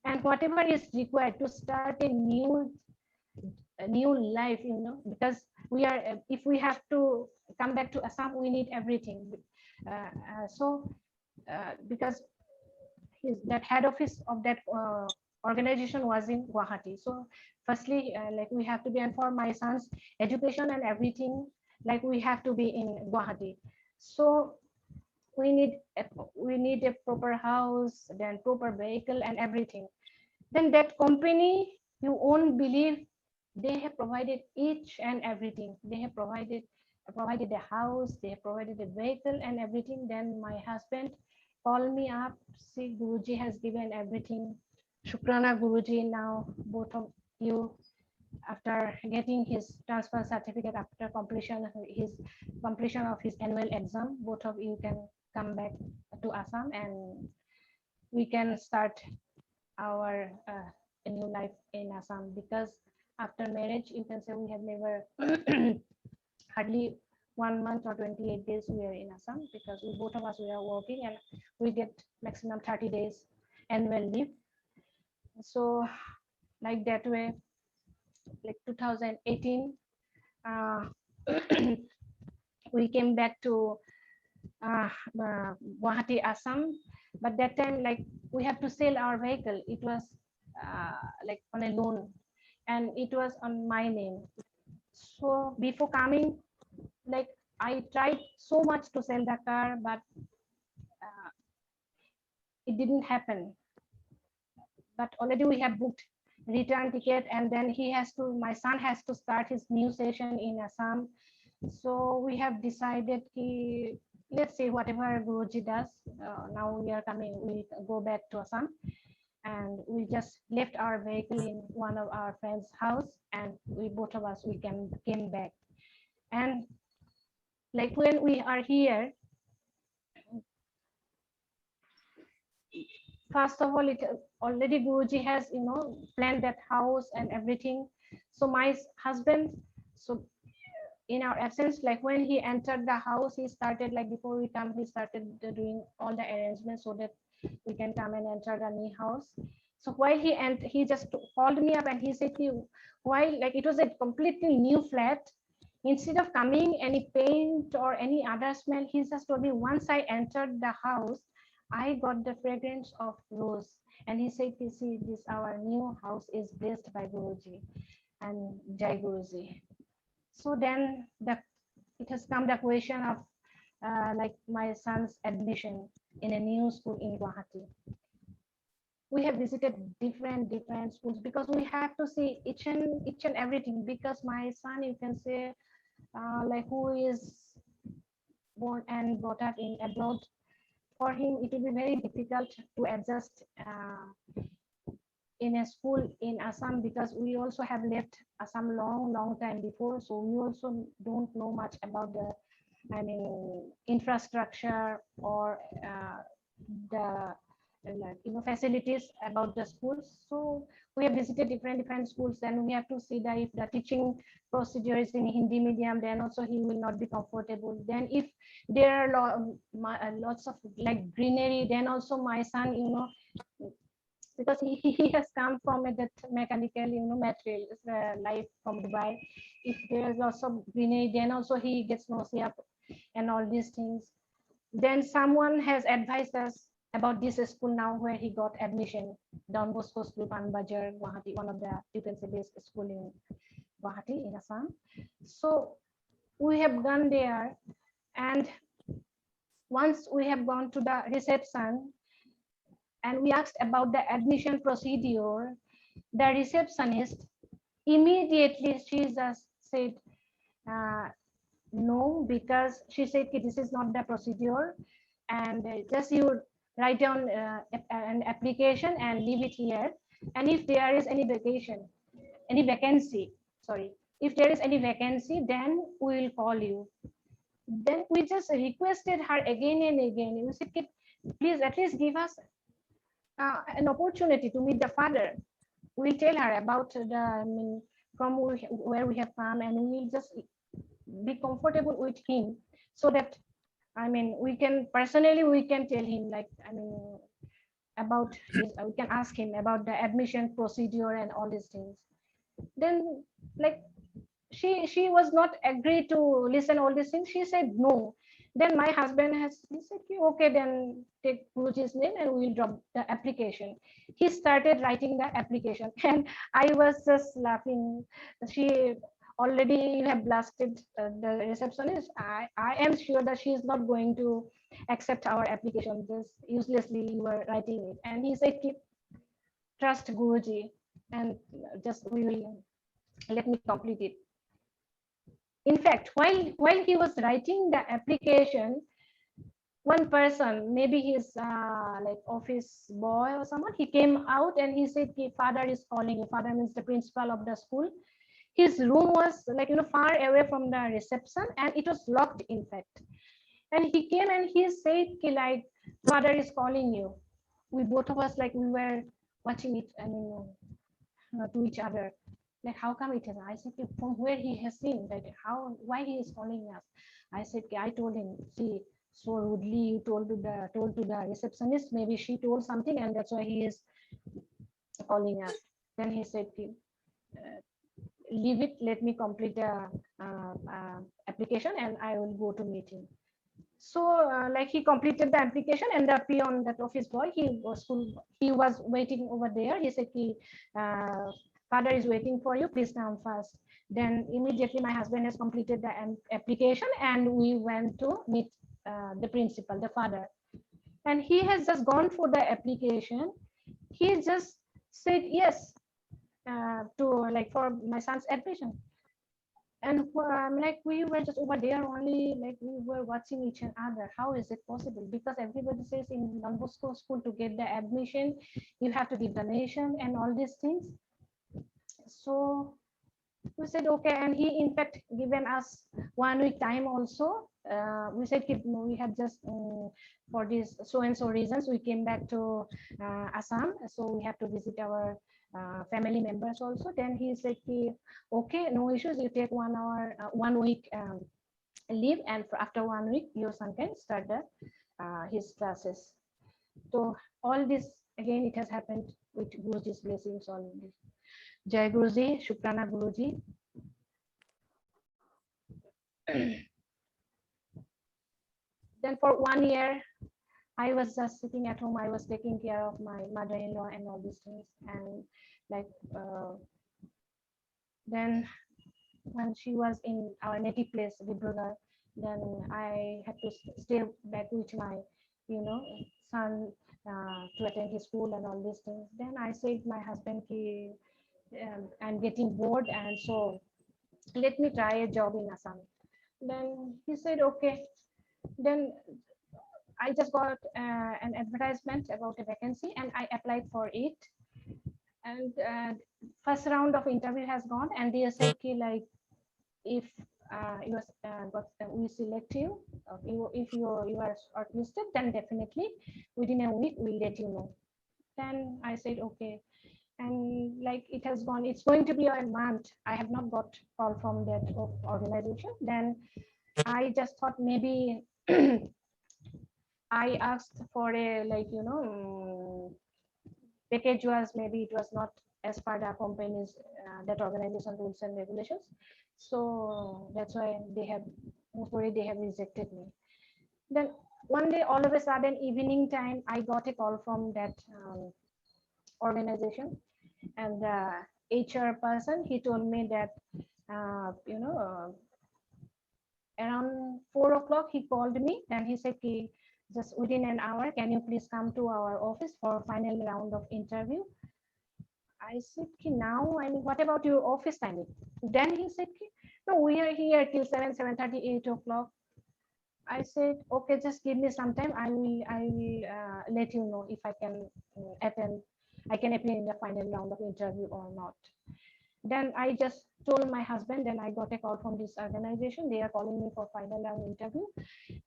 Speaker 4: and whatever is required to start a new life, because we are, if we have to come back to Assam, we need everything. Because that head office of that organization was in Guwahati. So firstly, like, we have to be, and for my son's education and everything, like, we have to be in Guwahati. So we need a proper house, then proper vehicle and everything. Then that company, you won't believe, they have provided each and everything. They have provided a house, they have provided a vehicle and everything. Then my husband called me up, see, Guruji has given everything. Shukrana Guruji, now both of you, after getting his transfer certificate, after completion of his annual exam, both of you can come back to Assam, and we can start our a new life in Assam. Because after marriage, you can say we have never hardly 1 month or 28 days we are in Assam, because both of us, we are working, and we get maximum 30 days annual leave. So like that way, like 2018, we came back to Guwahati, Assam. But that time, like, we have to sell our vehicle. It was like on a loan, and it was on my name. So before coming, like, I tried so much to sell the car, but it didn't happen. But already we have booked return ticket, and then my son has to start his new session in Assam. So we have decided let's see whatever Guruji does. Now we are coming, we go back to Assam, and we just left our vehicle in one of our friends' house, and we both of us we came back. And like when we are here, first of all, it already Guruji has planned that house and everything. So my husband, so in our absence, like when he entered the house, he started, like before we come, he started doing all the arrangements so that we can come and enter the new house. So while he just called me up and he said, while like it was a completely new flat, instead of coming any paint or any other smell, he just told me, once I entered the house, I got the fragrance of rose. And he said, you see, this our new house is blessed by Guruji and Jai Guruji. So then it has come the question of like my son's admission in a new school in Guwahati. We have visited different schools because we have to see each and everything, because my son, you can say, like who is born and brought up in abroad, for him it will be very difficult to adjust in a school in Assam, because we also have left Assam long time before, so we also don't know much about the infrastructure or the facilities about the schools. So we have visited different schools, and we have to see that if the teaching procedure is in Hindi medium, then also he will not be comfortable. Then if there are lots of like greenery, then also my son, because he has come from that mechanical material life from Dubai. If there is lots of greenery, then also he gets nausea and all these things. Then someone has advised us about this school now where he got admission, Don Bosco School, Panbajar, Guwahati, one of the, you can say, best school in Guwahati in Assam. So we have gone there, and once we have gone to the reception and we asked about the admission procedure, the receptionist immediately, she just said no, because she said this is not the procedure, and just you write down an application and leave it here, and if there is any vacancy, sorry, if there is any vacancy, then we will call you. Then we just requested her again and again. We said, please at least give us an opportunity to meet the father. We'll tell her about from where we have come, and we'll just be comfortable with him, so that we can personally tell him, like about his, we can ask him about the admission procedure and all these things. Then like she was not agree to listen all these things. She said no. Then my husband he said, okay, then take Guruji's name and we'll drop the application. He started writing the application, and I was just laughing. She already have blasted the receptionist. I am sure that she is not going to accept our application. Just uselessly you are writing it. And he said, trust Guruji, and just we will let me complete it. In fact, while he was writing the application, one person, maybe his like office boy or someone, he came out and he said, father is calling you. Father means the principal of the school. His room was like far away from the reception, and it was locked, in fact. And he came and he said, like, father is calling you. We both of us, like, we were watching it, to each other, like, how come it is? I said, from where he has seen, like, why he is calling us? I said, I told him, see, so rudely you told to the receptionist, maybe she told something, and that's why he is calling us. Then he said, leave it, let me complete the application and I will go to meet him. So like he completed the application, and the peon, that office boy, he was waiting over there. He said, father is waiting for you, please come first. Then immediately my husband has completed the application, and we went to meet the principal, the father. And he has just gone for the application. He just said yes to, like, for my son's admission. And like we were just over there only, like we were watching each other. How is it possible? Because everybody says in Don Bosco school to get the admission, you have to give donation and all these things. So we said okay, and he in fact given us 1 week time also. We said we had just for this so and so reasons we came back to Assam, so we have to visit our family members also. Then he said okay, no issues, you take 1 week leave, and after 1 week your son can start his classes. So all this again it has happened with Guruji's blessings only. Jai Guruji, Shukrana Guruji. Then for 1 year, I was just sitting at home. I was taking care of my mother-in-law and all these things. And like then when she was in our native place, Dibrugarh, then I had to stay back with my, son to attend his school and all these things. Then I said my husband, I'm getting bored, and so let me try a job in Assam. Then he said okay. Then I just got an advertisement about a vacancy and I applied for it. And first round of interview has gone, and they said like if you we select you, if you are shortlisted, then definitely within a week we'll let you know. Then I said okay, and like it has gone. It's going to be a month. I have not got call from that organization. Then I just thought maybe I asked for a package was maybe it was not as per the company's that organization rules and regulations. So that's why they have they have rejected me. Then one day, all of a sudden, evening time, I got a call from that organization, and the HR person he told me that around 4 o'clock he called me and he said just within an hour, can you please come to our office for final round of interview? I said now, I mean, what about your office timing? Then he said no, we are here till 7:30, 8 o'clock. I said okay, just give me some time, I will let you know if I can attend, I can appear in the final round of interview or not. Then I just told my husband, then I got a call from this organization, they are calling me for final round interview,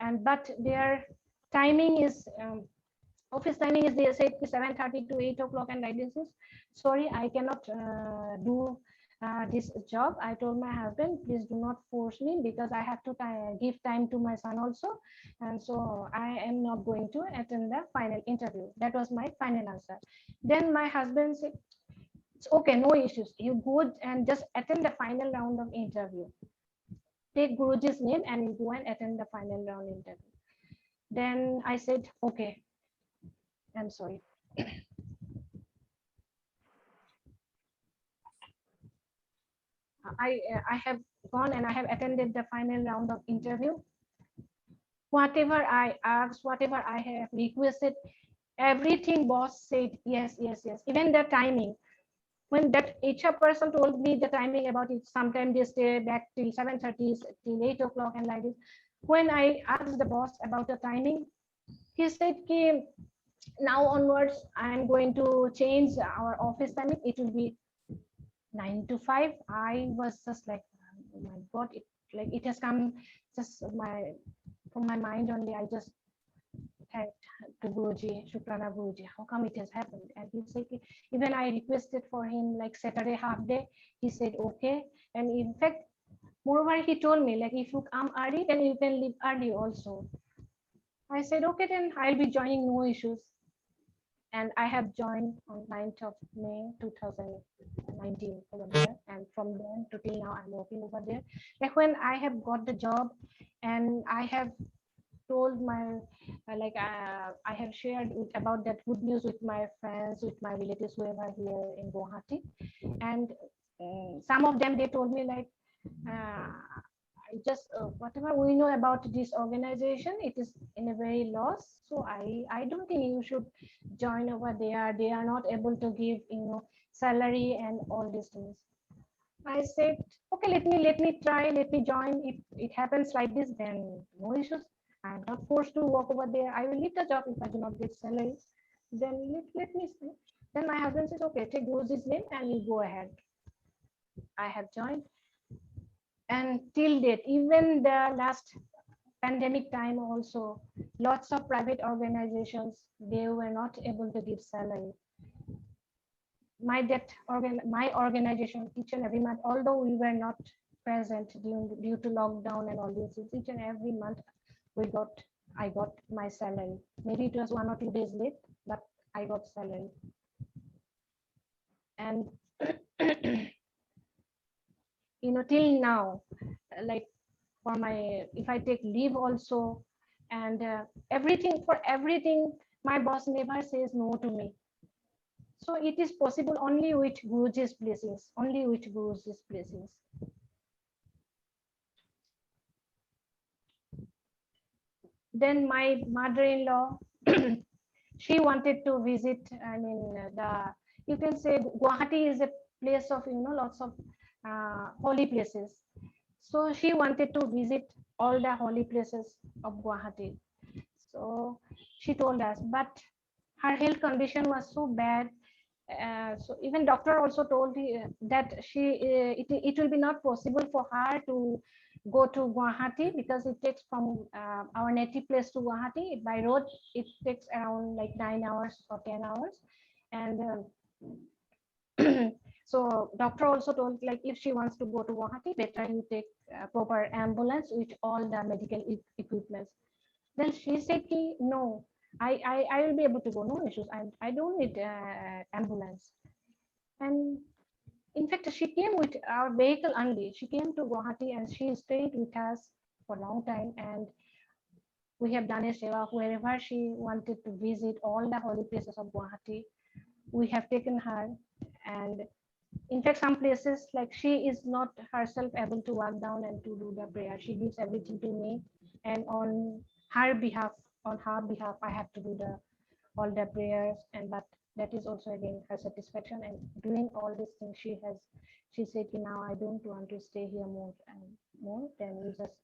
Speaker 4: and but their timing is office timing is, they said 7:30 to 8 o'clock, and I this is sorry, I cannot do this job. I told my husband, please do not force me because I have to give time to my son also, and so I am not going to attend the final interview. That was my final answer. Then my husband said it's okay, no issues, you go and just attend the final round of interview, take Guruji's name and you go and attend the final round interview. Then I said okay, I'm sorry. I have gone and I have attended the final round of interview. Whatever I asked, whatever I have requested, everything boss said yes, yes, yes. Even the timing. When that HR person told me the timing about it, sometimes they stay back till 7:30, till 8 o'clock and like this. When I asked the boss about the timing, he said now onwards I'm going to change our office timing. It will be 9 to 5. I was just like, oh my God, it has come just from my mind only. I just thanked to Guruji, Shukrana Guruji, how come it has happened? And he said, even I requested for him like Saturday half day. He said, okay. And in fact, moreover, he told me like, if you come early, then you can leave early also. I said, okay, then I'll be joining, no issues. And I have joined on 9th of May 2019 over there, and from then to till now I'm working over there. Like when I have got the job and I have told my I have shared about that good news with my friends, with my relatives who are here in Guwahati, and some of them they told me like just whatever we know about this organization, it is in a very loss. So I don't think you should join over there. They are not able to give salary and all these things. I said, okay, let me try, let me join. If it happens like this, then no issues. I'm not forced to walk over there. I will leave the job if I do not get salary. Then let me see. Then my husband says, okay, take Guruji's name and you go ahead. I have joined. And till date, even the last pandemic time also, lots of private organizations, they were not able to give salary. My organization, each and every month, although we were not present due to lockdown and all this, each and every month I got my salary. Maybe it was 1 or 2 days late, but I got salary. And till now, like for my, if I take leave also, and everything, my boss never says no to me. So it is possible only with Guruji's blessings, only with Guruji's blessings. Then my mother-in-law, she wanted to visit, I mean, you can say Guwahati is a place of, lots of holy places. So she wanted to visit all the holy places of Guwahati. So she told us, but her health condition was so bad. So even doctor also told that it will be not possible for her to go to Guwahati, because it takes from our native place to Guwahati by road, it takes around like 9 hours or 10 hours. And so doctor also told, like, if she wants to go to Guwahati, better you take proper ambulance with all the medical equipment. Then she said, no, I will be able to go, no issues. I don't need ambulance. And in fact, she came with our vehicle only. She came to Guwahati and she stayed with us for a long time. And we have done a seva wherever she wanted to visit all the holy places of Guwahati. We have taken her. And in fact, some places, like, she is not herself able to walk down and to do the prayer. She gives everything to me, and on her behalf, I have to do all the prayers. And but that is also again her satisfaction. And doing all these things, she said, now I don't want to stay here more and more. Then you just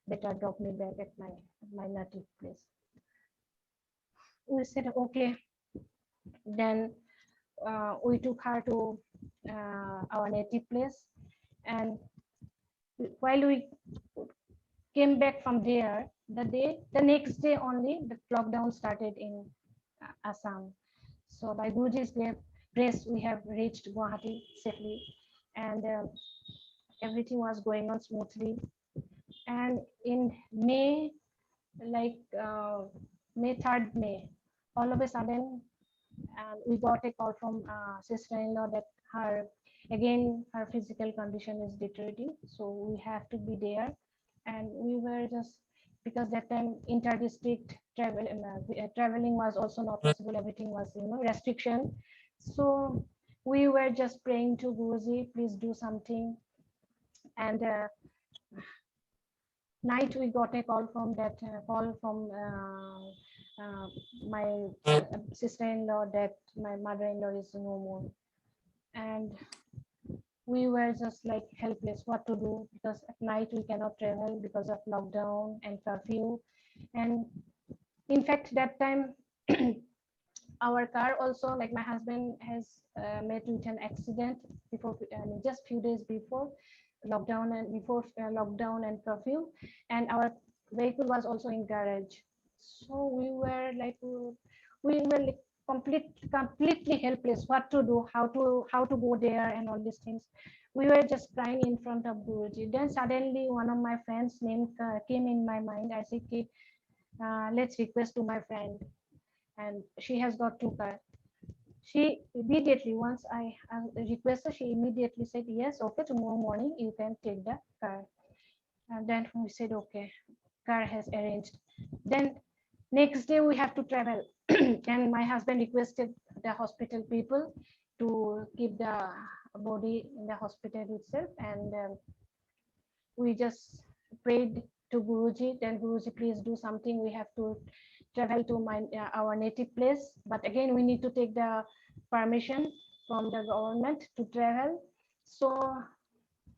Speaker 4: better drop me back at my native place. We said okay. Then we took her to our native place, and while we came back from there, the next day only, the lockdown started in Assam. So by Guruji's grace, we have reached Guwahati safely, and everything was going on smoothly. And in May, like May 3rd, all of a sudden, we got a call from sister-in-law that her physical condition is deteriorating, so we have to be there. And we were just, because that time inter-district traveling was also not possible. Everything was restriction. So we were just praying to Guruji, please do something. And night we got a call from my sister-in-law that my mother-in-law is no more. And we were just like helpless, what to do, because at night we cannot travel because of lockdown and curfew. And in fact, that time our car also, like, my husband has met with an accident before, just few days before lockdown and curfew, and our vehicle was also in garage. So we were like completely helpless, what to do, how to go there, and all these things. We were just crying in front of Guruji. Then suddenly one of my friends' name came in my mind. I said, let's request to my friend, and she has got 2 cars. She immediately, once I requested, she immediately said, yes, okay, tomorrow morning you can take the car. And then we said, okay, car has arranged. Then next day we have to travel. And my husband requested the hospital people to keep the body in the hospital itself. And we just prayed to Guruji, then Guruji, please do something. We have to travel to our native place, but again we need to take the permission from the government to travel. So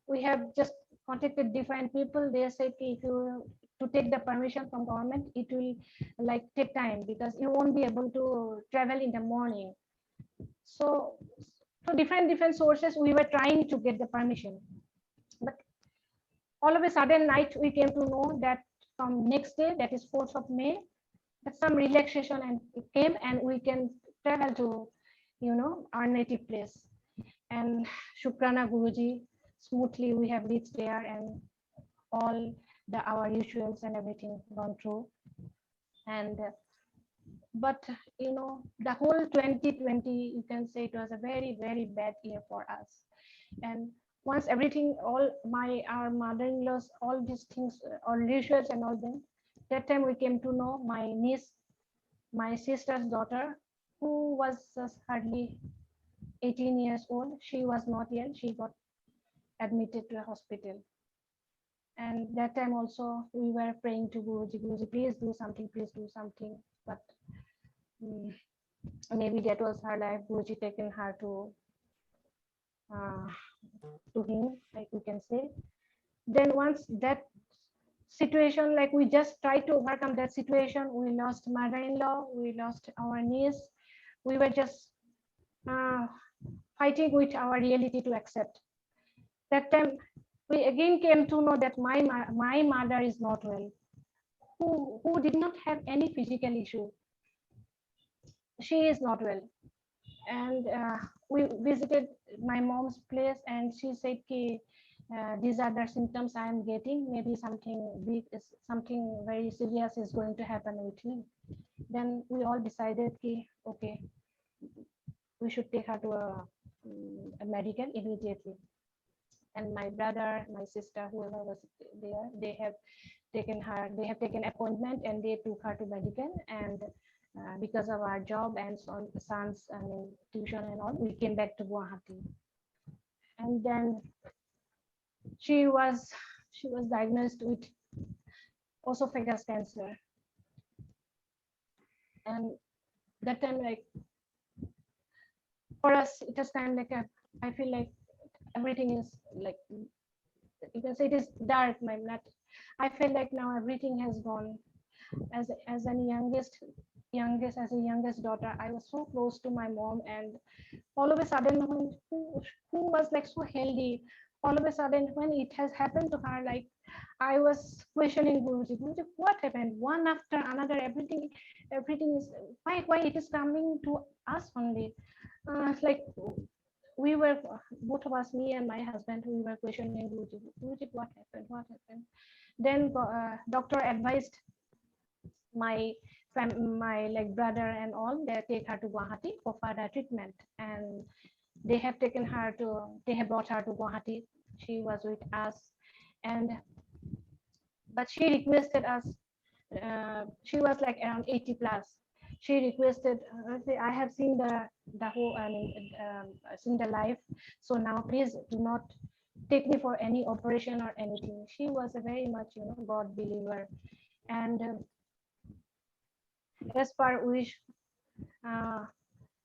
Speaker 4: we have just contacted different people. They said if you to take the permission from government, it will like take time because you won't be able to travel in the morning. So different sources we were trying to get the permission, but all of a sudden night we came to know that from next day, that is 4th of May, that some relaxation and it came and we can travel to our native place. And Shukrana Guruji, smoothly we have reached there and all our rituals and everything gone through. And but the whole 2020, you can say it was a very bad year for us. And once everything, all our mother-in-laws, all these things, all rituals and all them, that time we came to know my niece, my sister's daughter, who was just hardly 18 years old. She was not ill. She got admitted to a hospital. And that time also we were praying to Guruji, Guruji, please do something, please do something. But maybe that was her life. Guruji taken her to him, like we can say. Then once that situation, like we just tried to overcome that situation, we lost mother-in-law, we lost our niece. We were just fighting with our reality to accept. That time we again came to know that my mother is not well, who did not have any physical issue. She is not well. And we visited my mom's place and she said, these are the symptoms I am getting. Maybe something big, something very serious is going to happen with me. Then we all decided, okay, we should take her to a medical immediately. And my brother, my sister, whoever was there, they have taken appointment and they took her to medical. And because of our job and son's tuition and all, we came back to Guwahati. And then she was diagnosed with esophagus cancer. And that time, like for us, it was kind of like I feel like everything is like, you can say it is dark. I feel like now everything has gone. As a youngest daughter, I was so close to my mom, and all of a sudden, who was like so healthy, all of a sudden when it has happened to her, like I was questioning Guruji, what happened? One after another, everything is why it is coming to us only. Like we were, both of us, me and my husband, we were questioning Guruji, what happened? Then doctor advised my like brother and all, they take her to Guwahati for further treatment. And they have brought her to Guwahati. She was with us, but she requested us. She was like around 80 plus. She requested, I have seen the whole, seen the life. So now please do not take me for any operation or anything. She was a very much, God believer. And as per wish,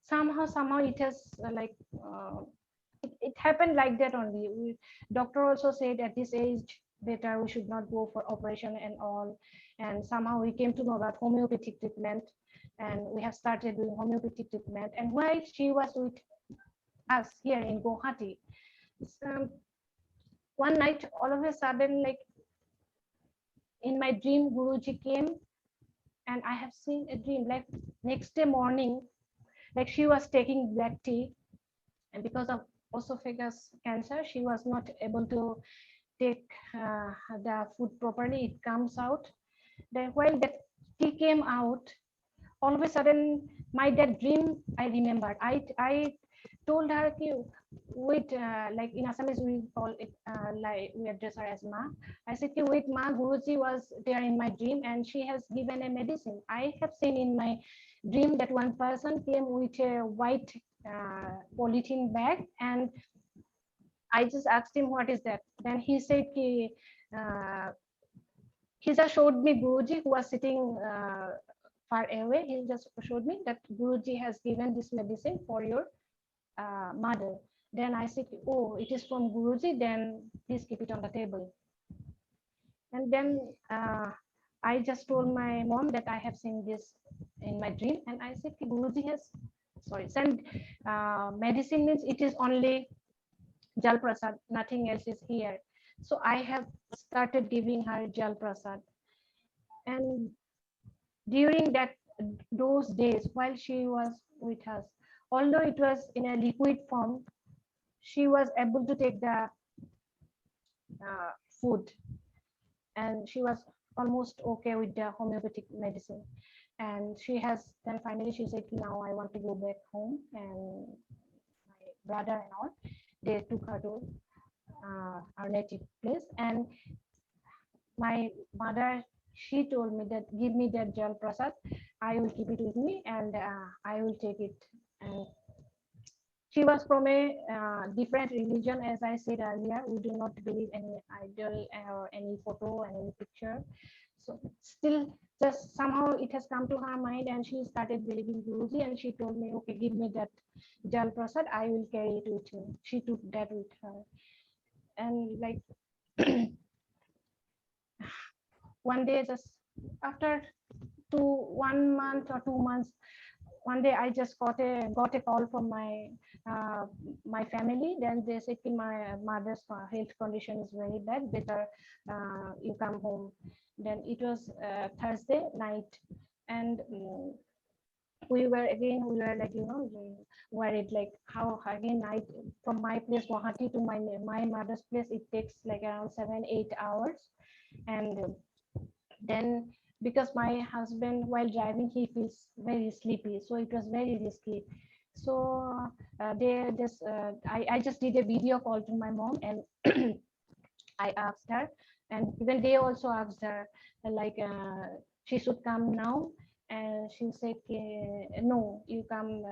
Speaker 4: somehow it has it happened like that only. Doctor also said at this age better we should not go for operation and all. And somehow we came to know about homeopathic treatment, and we have started doing homeopathic treatment. And while she was with us here in Guwahati, one night all of a sudden, like in my dream, Guruji came, and I have seen a dream like next day morning, like she was taking black tea, and because of esophagus cancer, she was not able to take the food properly. It comes out. Then while that tea came out, all of a sudden that dream I remembered. I told her, wait, like in Assamese we call it, like we address her as Ma. I said, wait, Ma, Guruji was there in my dream and she has given a medicine. I have seen in my dream that one person came with a white polythene bag, and I just asked him, what is that? Then he said, he just showed me Guruji, who was sitting far away. He just showed me that Guruji has given this medicine for your mother. Then I said, oh, it is from Guruji, then please keep it on the table. And then I just told my mom that I have seen this in my dream. And I said, Guruji has, sent medicine, means it is only Jal Prasad, nothing else is here. So I have started giving her Jal Prasad. And during those days, while she was with us, although it was in a liquid form, she was able to take the food, and she was almost okay with the homeopathic medicine. And she has, then finally she said, now I want to go back home. And my brother and all, they took her to our native place. And my mother, she told me that give me that Jal Prasad, I will keep it with me, and I will take it. And she was from a different religion, as I said earlier. We do not believe any idol or any photo and any picture. So still, just somehow it has come to her mind, and she started believing Guruji. And she told me, okay, give me that Jal Prasad, I will carry it with me. She took that with her. And like one day, just after 1 month or 2 months, one day I just got a call from my family. Then they said my mother's health condition is very bad, better you come home. Then it was Thursday night. And we were like, worried, like how again night from my place Guwahati to my mother's place, it takes like around 7-8 hours. And then because my husband, while driving, he feels very sleepy, so it was very risky. So I just did a video call to my mom, and I asked her, and even they also asked her, like she should come now. And she said, no, you come,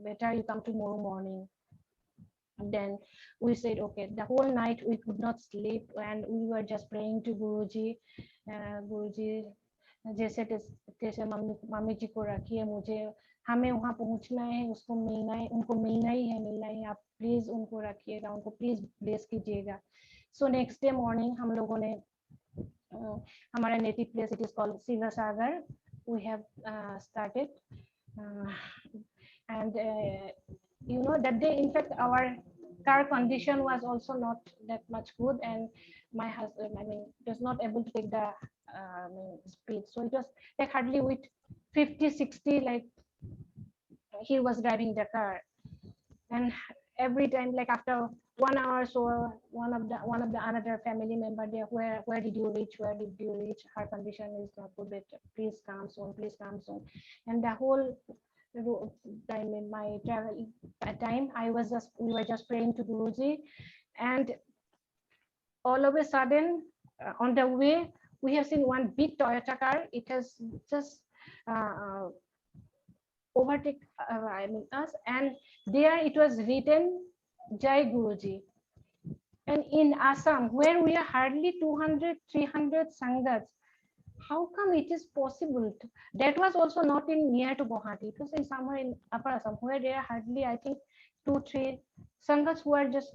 Speaker 4: better you come tomorrow morning. Then we said, okay. The whole night we could not sleep, and we were just praying to Guruji. Guरुजी, जैसे जैसे mummy जी को रखिए, मुझे हमें वहाँ पहुँचना है, उसको मिलना है, उनको मिलना ही है, आप प्लीज उनको रखिएगा, उनको प्लीज ब्लेस कीजिएगा. सो नेक्स्ट डे मॉर्निंग हम लोगों ने हमारा नेटिव place, it is called Sivasagar, we have started. And that day, in fact, our car condition was also not that much good, and my husband, was not able to take the speed. So it was like hardly with 50-60, like he was driving the car. And every time, like after 1 hour, so one of the another family member there, where did you reach, her condition is not good, please come soon, and the whole time in my travel time, we were just praying to Guruji. And all of a sudden, on the way, we have seen one big Toyota car. It has just overtake us, and there it was written Jai Guruji. And in Assam, where we are hardly 200-300 Sangats, how come it is possible that was also not in near to Guwahati, it was in somewhere in Upper Assam, where there are hardly, I think, 2-3 Sangats who are just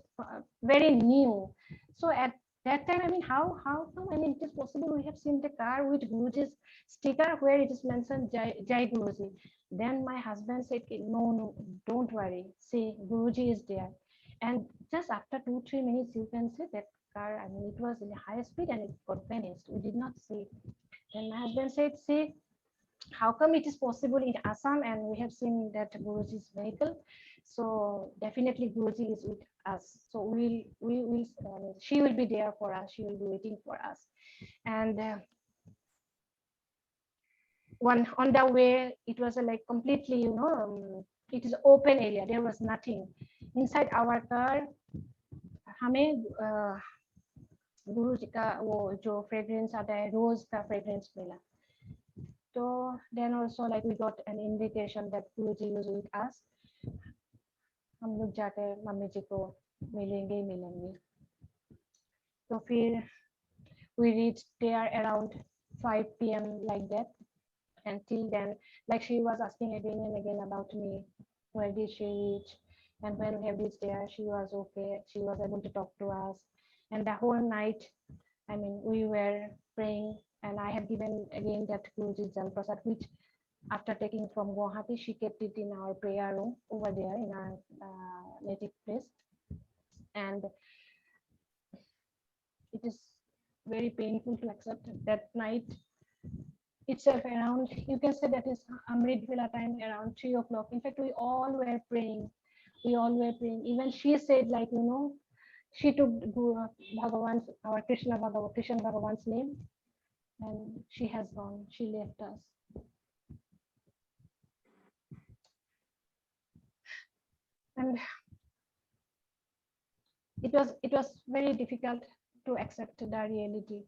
Speaker 4: very new. So at that time, how come, it is possible? We have seen the car with Guruji's sticker where it is mentioned Jai Guruji. Then my husband said, no, don't worry, see, Guruji is there. And just after 2-3 minutes, you can see that car, it was in a high speed and it got vanished. We did not see. Then my husband said, see, how come it is possible in Assam and we have seen that Guruji's vehicle? So definitely Guruji is with us. So we will, she will be there for us. She will be waiting for us. And on the way, it was like completely, it is open area. There was nothing inside our car. हमें गुरु जी का वो जो fragrance आता है, रोज का fragrance मिला. So then also, like, we got an indication that Guruji was with us. हम लोग जाकर मम्मी जी को मिलेंगे. तो फिर we reached there around 5 p.m. like that. Until then, like, she was asking again and again about me. Where did she reach? And when we have reached there, she was okay. She was able to talk to us. And the whole night, I mean, we were praying, and I have given again that Guruji's Jal Prasad, which after taking from Guwahati, she kept it in our prayer room over there in our native place. And it is very painful to accept that night itself around, you can say that is Amrit Vela time around 3 o'clock. In fact, we all were praying. We all were praying. Even she said, like, she took Bhagavan's, our Krishna Bhagavan's name, and she has gone. She left us. And it was very difficult to accept the reality.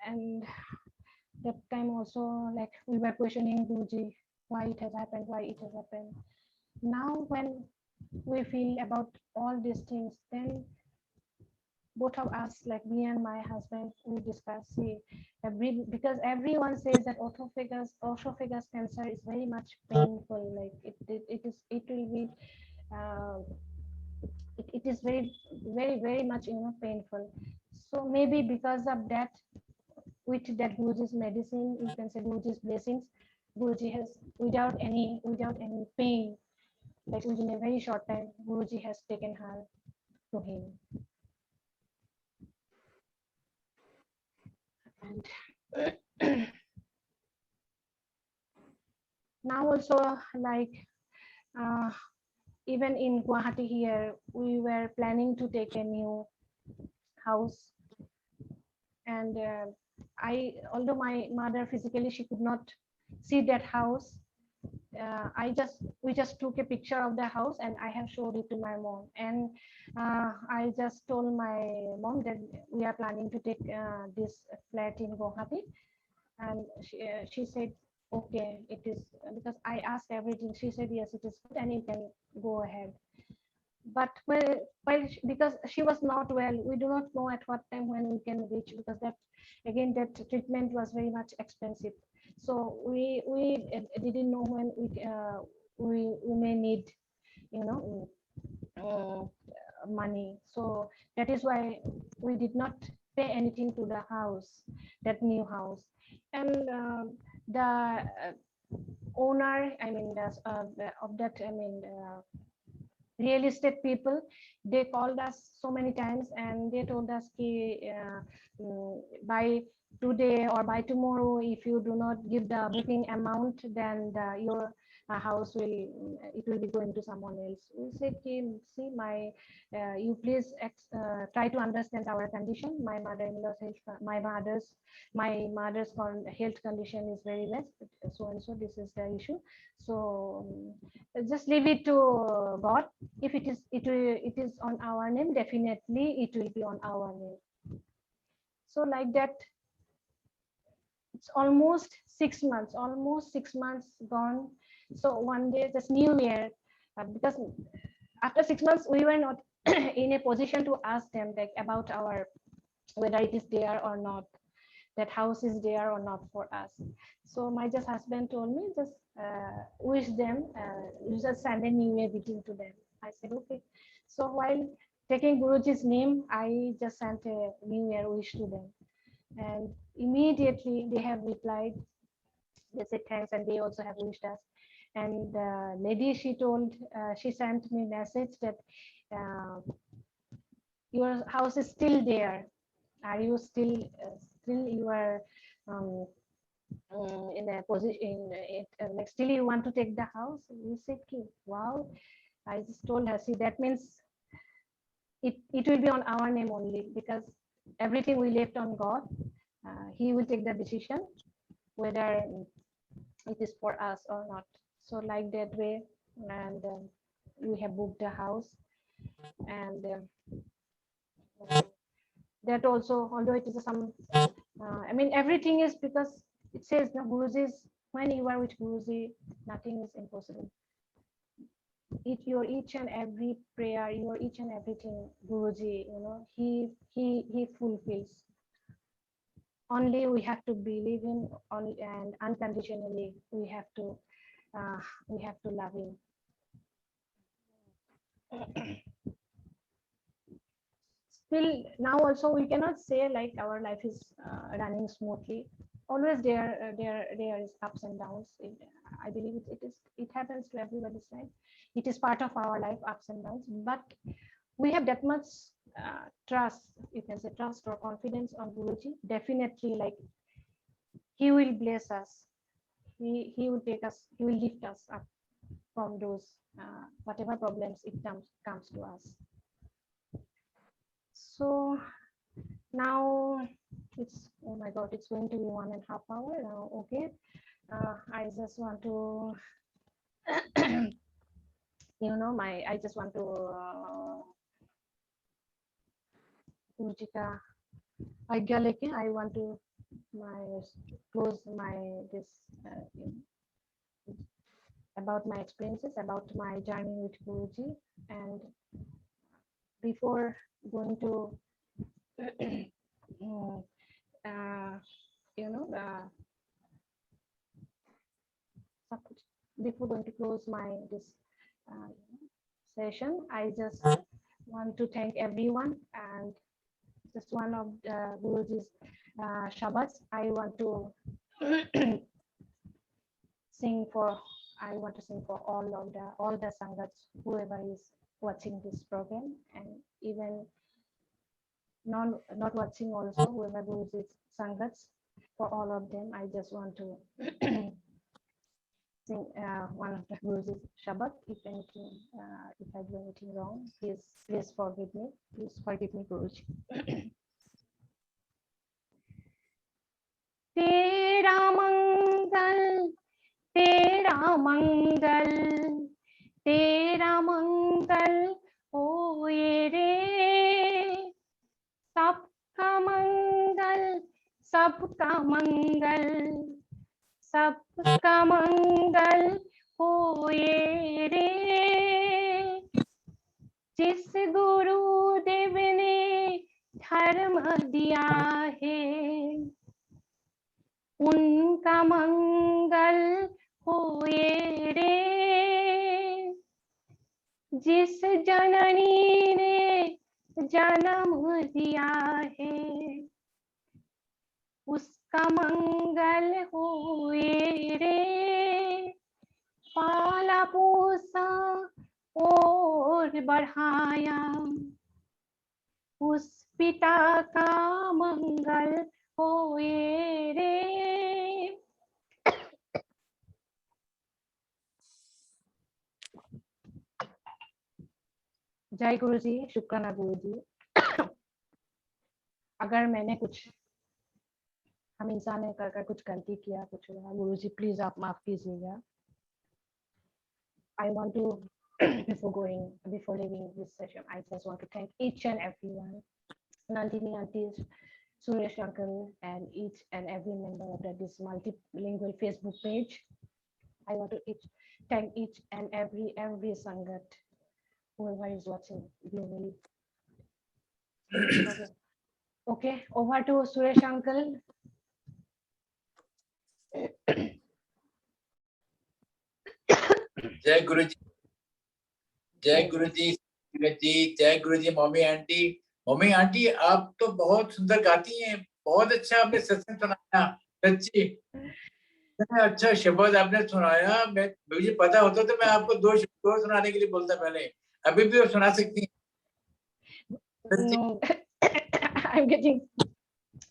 Speaker 4: And that time also, like, we were questioning Guruji, why it has happened, why it has happened. Now when we feel about all these things, then both of us, like me and my husband, we discuss, because everyone says that esophagus cancer is very much painful. Like it will be it is very much painful. So maybe because of that, with that Guruji's medicine, you can say Guruji's blessings, Guruji has without any pain, like within a very short time, Guruji has taken her to him. And now also, like, even in Guwahati here, we were planning to take a new house. And although my mother physically, she could not see that house, we just took a picture of the house, and I have showed it to my mom. And I just told my mom that we are planning to take this flat in Guwahati. And she said, okay, it is, because I asked everything. She said, yes, it is good, and you can go ahead. But because she was not well, we do not know at what time when we can reach, because that again, that treatment was very much expensive. So we didn't know when we may need money. So that is why we did not pay anything to the house, that new house. And the owner, I mean, of that, I mean, real estate people, they called us so many times, and they told us by today or by tomorrow, if you do not give the booking amount, then your house will be going to someone else. We said, see, you please try to understand our condition. My mother-in-law's health, my mother's health condition is very less, so and so, this is the issue. So just leave it to God. If it is on our name, definitely it will be on our name. So like that, it's almost 6 months gone. So one day, this new year, because after 6 months we were not in a position to ask them, like, about our, whether it is there or not, that house is there or not for us. So my husband told me, just wish them, you just send a new year greeting to them. I said, okay. So while taking Guruji's name, I just sent a new year wish to them, and immediately they have replied. They said thanks, and they also have wished us. And the lady, she sent me a message that your house is still there. Are you still you are in a position, like, still you want to take the house? We said, wow. I just told her, see, that means it will be on our name only, because everything we left on God. He will take the decision whether it is for us or not. So like that way, and we have booked the house. And that also, although it is some, I mean, everything is because it says, no, Guruji's, when you are with Guruji, nothing is impossible. Your each and every prayer, your each and everything, Guruji, he fulfills. Only we have to believe him, and unconditionally we have to love him. Till now also we cannot say like our life is running smoothly. Always there is ups and downs. I believe it happens to everybody's life. It is part of our life, ups and downs. But we have that much trust, you can say trust or confidence on Guruji. Definitely, like he will bless us. He will take us. He will lift us up from those whatever problems it comes to us. So now it's, oh my god, it's going to be 1.5 hours now. Okay, I just want to I just want to Guruji ka आज्ञा लेके I want to close my this about my experiences, about my journey with Guruji. And before going to before going to close my this session, I just want to thank everyone. And just one of Guruji's Shabbats, I want to sing for all the Sangats, whoever is watching this program, and even not watching also, whoever Guruji's Sangats, for all of them, I just want to sing one of the Guruji's Shabbat. If anything, if I do anything wrong, please forgive me. Please forgive me, Guruji. तेरा मंगल तेरा मंगल होए रे, सबका मंगल होए रे। जिस गुरुदेव ने धर्म दिया है, उनका मंगल होए रे। जिस जननी ने जन्म दिया है, उसका मंगल होए रे। पाला पोसा और बढ़ाया, उस पिता का मंगल होए रे। जय गुरुजी, शुक्राना गुरुजी। अगर मैंने कुछ, हम इंसान ने कर कुछ गलती किया, कुछ हुआ, गुरुजी प्लीज आप माफ कीजिएगा। I want to before leaving this session, I just want to thank each and everyone, Nandini aunties, Suresh uncle, and each and every member of this multilingual Facebook page. I want to thank each and every Sangat, whoever is watching globally. Okay, over to Suresh uncle.
Speaker 2: जय गुरुजी, जय गुरुजी, जय गुरुजी। Mummy aunty, mummy aunty आप तो बहुत सुंदर गाती हैं, बहुत अच्छा आपने सत्संग सुनाया, सच्ची अच्छा शब्द आपने सुनाया। मुझे पता होता तो मैं आपको दो शब्द सुनाने के लिए बोलता पहले, अभी भी आप सुना सकती हैं।
Speaker 4: No,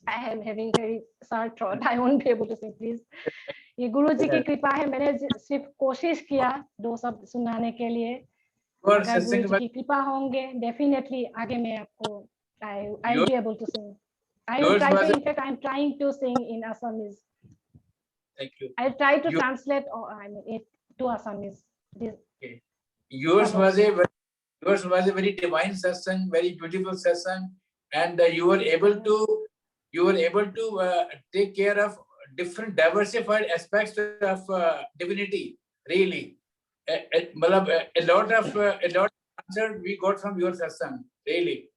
Speaker 4: I am having very sore throat. I won't be able to sing, please. ये गुरुजी की कृपा है, मैंने सिर्फ कोशिश किया 2 शब्द सुनाने के लिए। अगर गुरुजी की कृपा होंगे, definitely आगे मैं आपको I will be able to sing. I will try to, in fact, I am trying to sing in Assamese.
Speaker 2: Thank you.
Speaker 4: I'll try to translate it to Assamese.
Speaker 2: Okay. Yours was a very divine satsang, very beautiful satsang, and you were able to take care of different diversified aspects of divinity. Really, a lot of answer we got from your satsang. Really.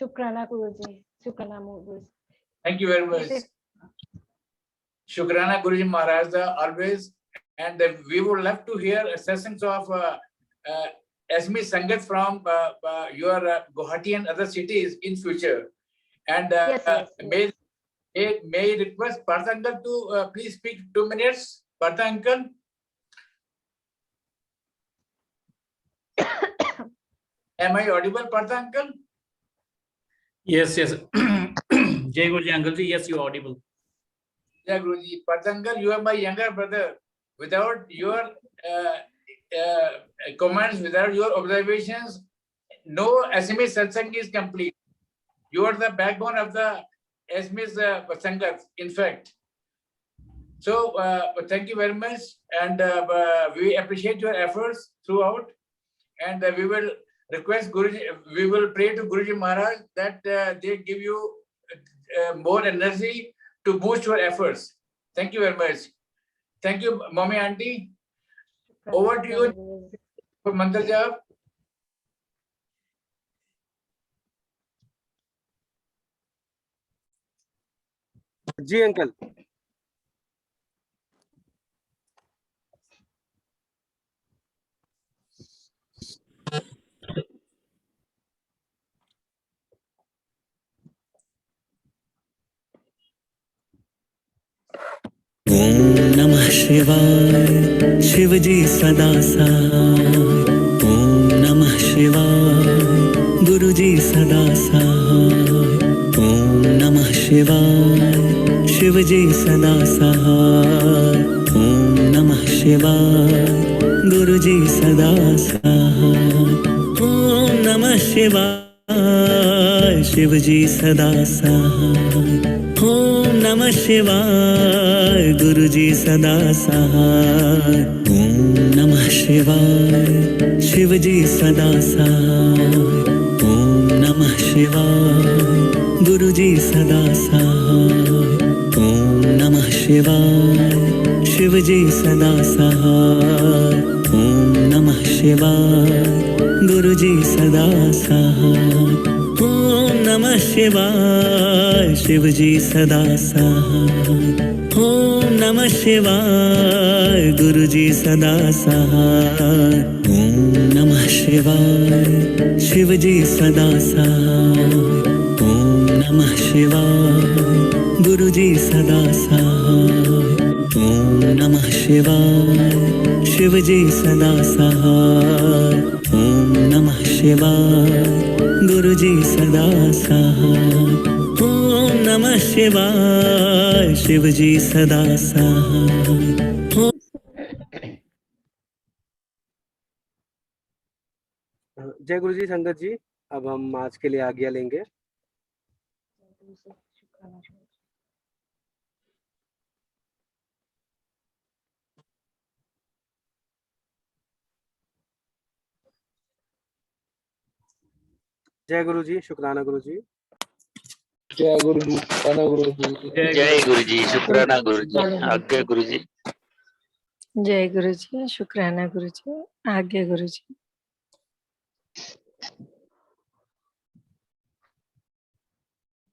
Speaker 4: Shukrana Guruji. Shukrana Guruji.
Speaker 2: Thank you very much. Shukrana Guru Ji Maharaj always, and we would love to hear satsang of SMS Sangat from your Guwahati and other cities in future. And
Speaker 4: Yes.
Speaker 2: may I request Partha uncle to please speak 2 minutes. Partha uncle. Am I audible, Partha uncle?
Speaker 3: Yes. Jai Guruji uncle ji, yes, you are audible.
Speaker 2: Yeah, Guruji. Partha uncle, you are my younger brother. Without your comments, without your observations, no SMS Satsang is complete. You are the backbone of the SMS Sangat, in fact. So thank you very much, and we appreciate your efforts throughout. And we will request Guruji, we will pray to Guru Ji Maharaj that they give you more energy to boost your efforts. Thank you very much. Thank you, Momy Aunty. Over to you for Mantra Jap.
Speaker 5: जी uncle.
Speaker 6: ओम नमः शिवाय शिवजी सदा सहाय। ओम नमः शिवाय गुरुजी सदा सहाय। ओम नमः शिवाय शिवजी सदा सहाय। ओम नमः शिवाय गुरुजी सदा सहाय। ओम नमः शिवाय शिवजी सदा सहाय। ओम नमः शिवाय गुरुजी सदा सहाय। ओम नमः शिवाय शिवजी सदा सहाय। ओम नमः शिवाय गुरुजी सदा सहाय। ओम नमः शिवाय शिवजी सदा सहाय। ओम नमः शिवाय गुरुजी सदा सहाय। ओम नमः शिवाय शिवजी सदा सहाय। ओम नमः शिवाय गुरुजी सदा सहाय। ओम नमः शिवाय शिवजी सदा सहाय। ओम नमः शिवाय गुरुजी सदा सहाय। ओम नमः शिवाय शिवजी सदा सहाय। ओम नमः शिवाय गुरुजी सदा सहाय। ओम नमः शिवाय शिवजी सदा सहाय।
Speaker 5: जय गुरु जी संगत जी, अब हम आज के लिए आज्ञा लेंगे। जय गुरु जी, शुक्राना गुरु जी।
Speaker 1: जय गुरु जी, शुक्राना गुरु जी।
Speaker 7: जय गुरुजी, शुक्राना गुरुजी, आज्ञा गुरुजी।
Speaker 8: जय गुरुजी, शुक्राना गुरुजी, आज्ञा गुरुजी।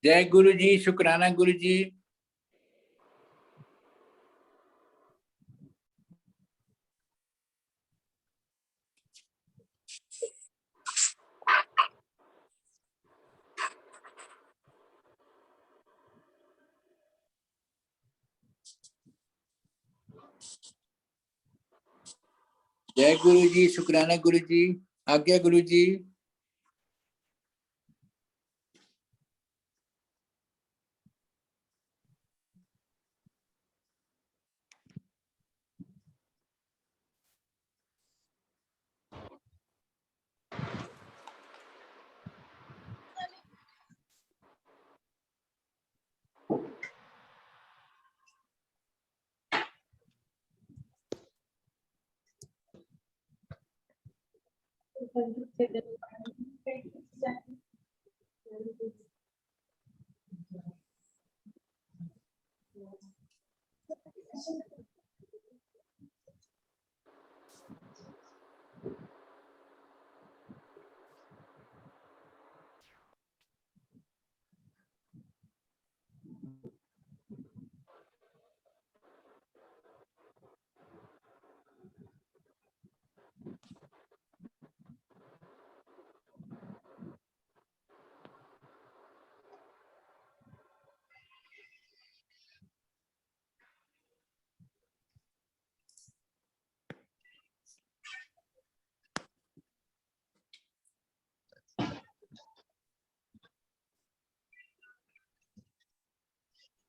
Speaker 2: जय गुरु जी, शुक्राना गुरु जी। जय गुरु जी, शुक्राना गुरु जी, आज्ञा गुरु जी।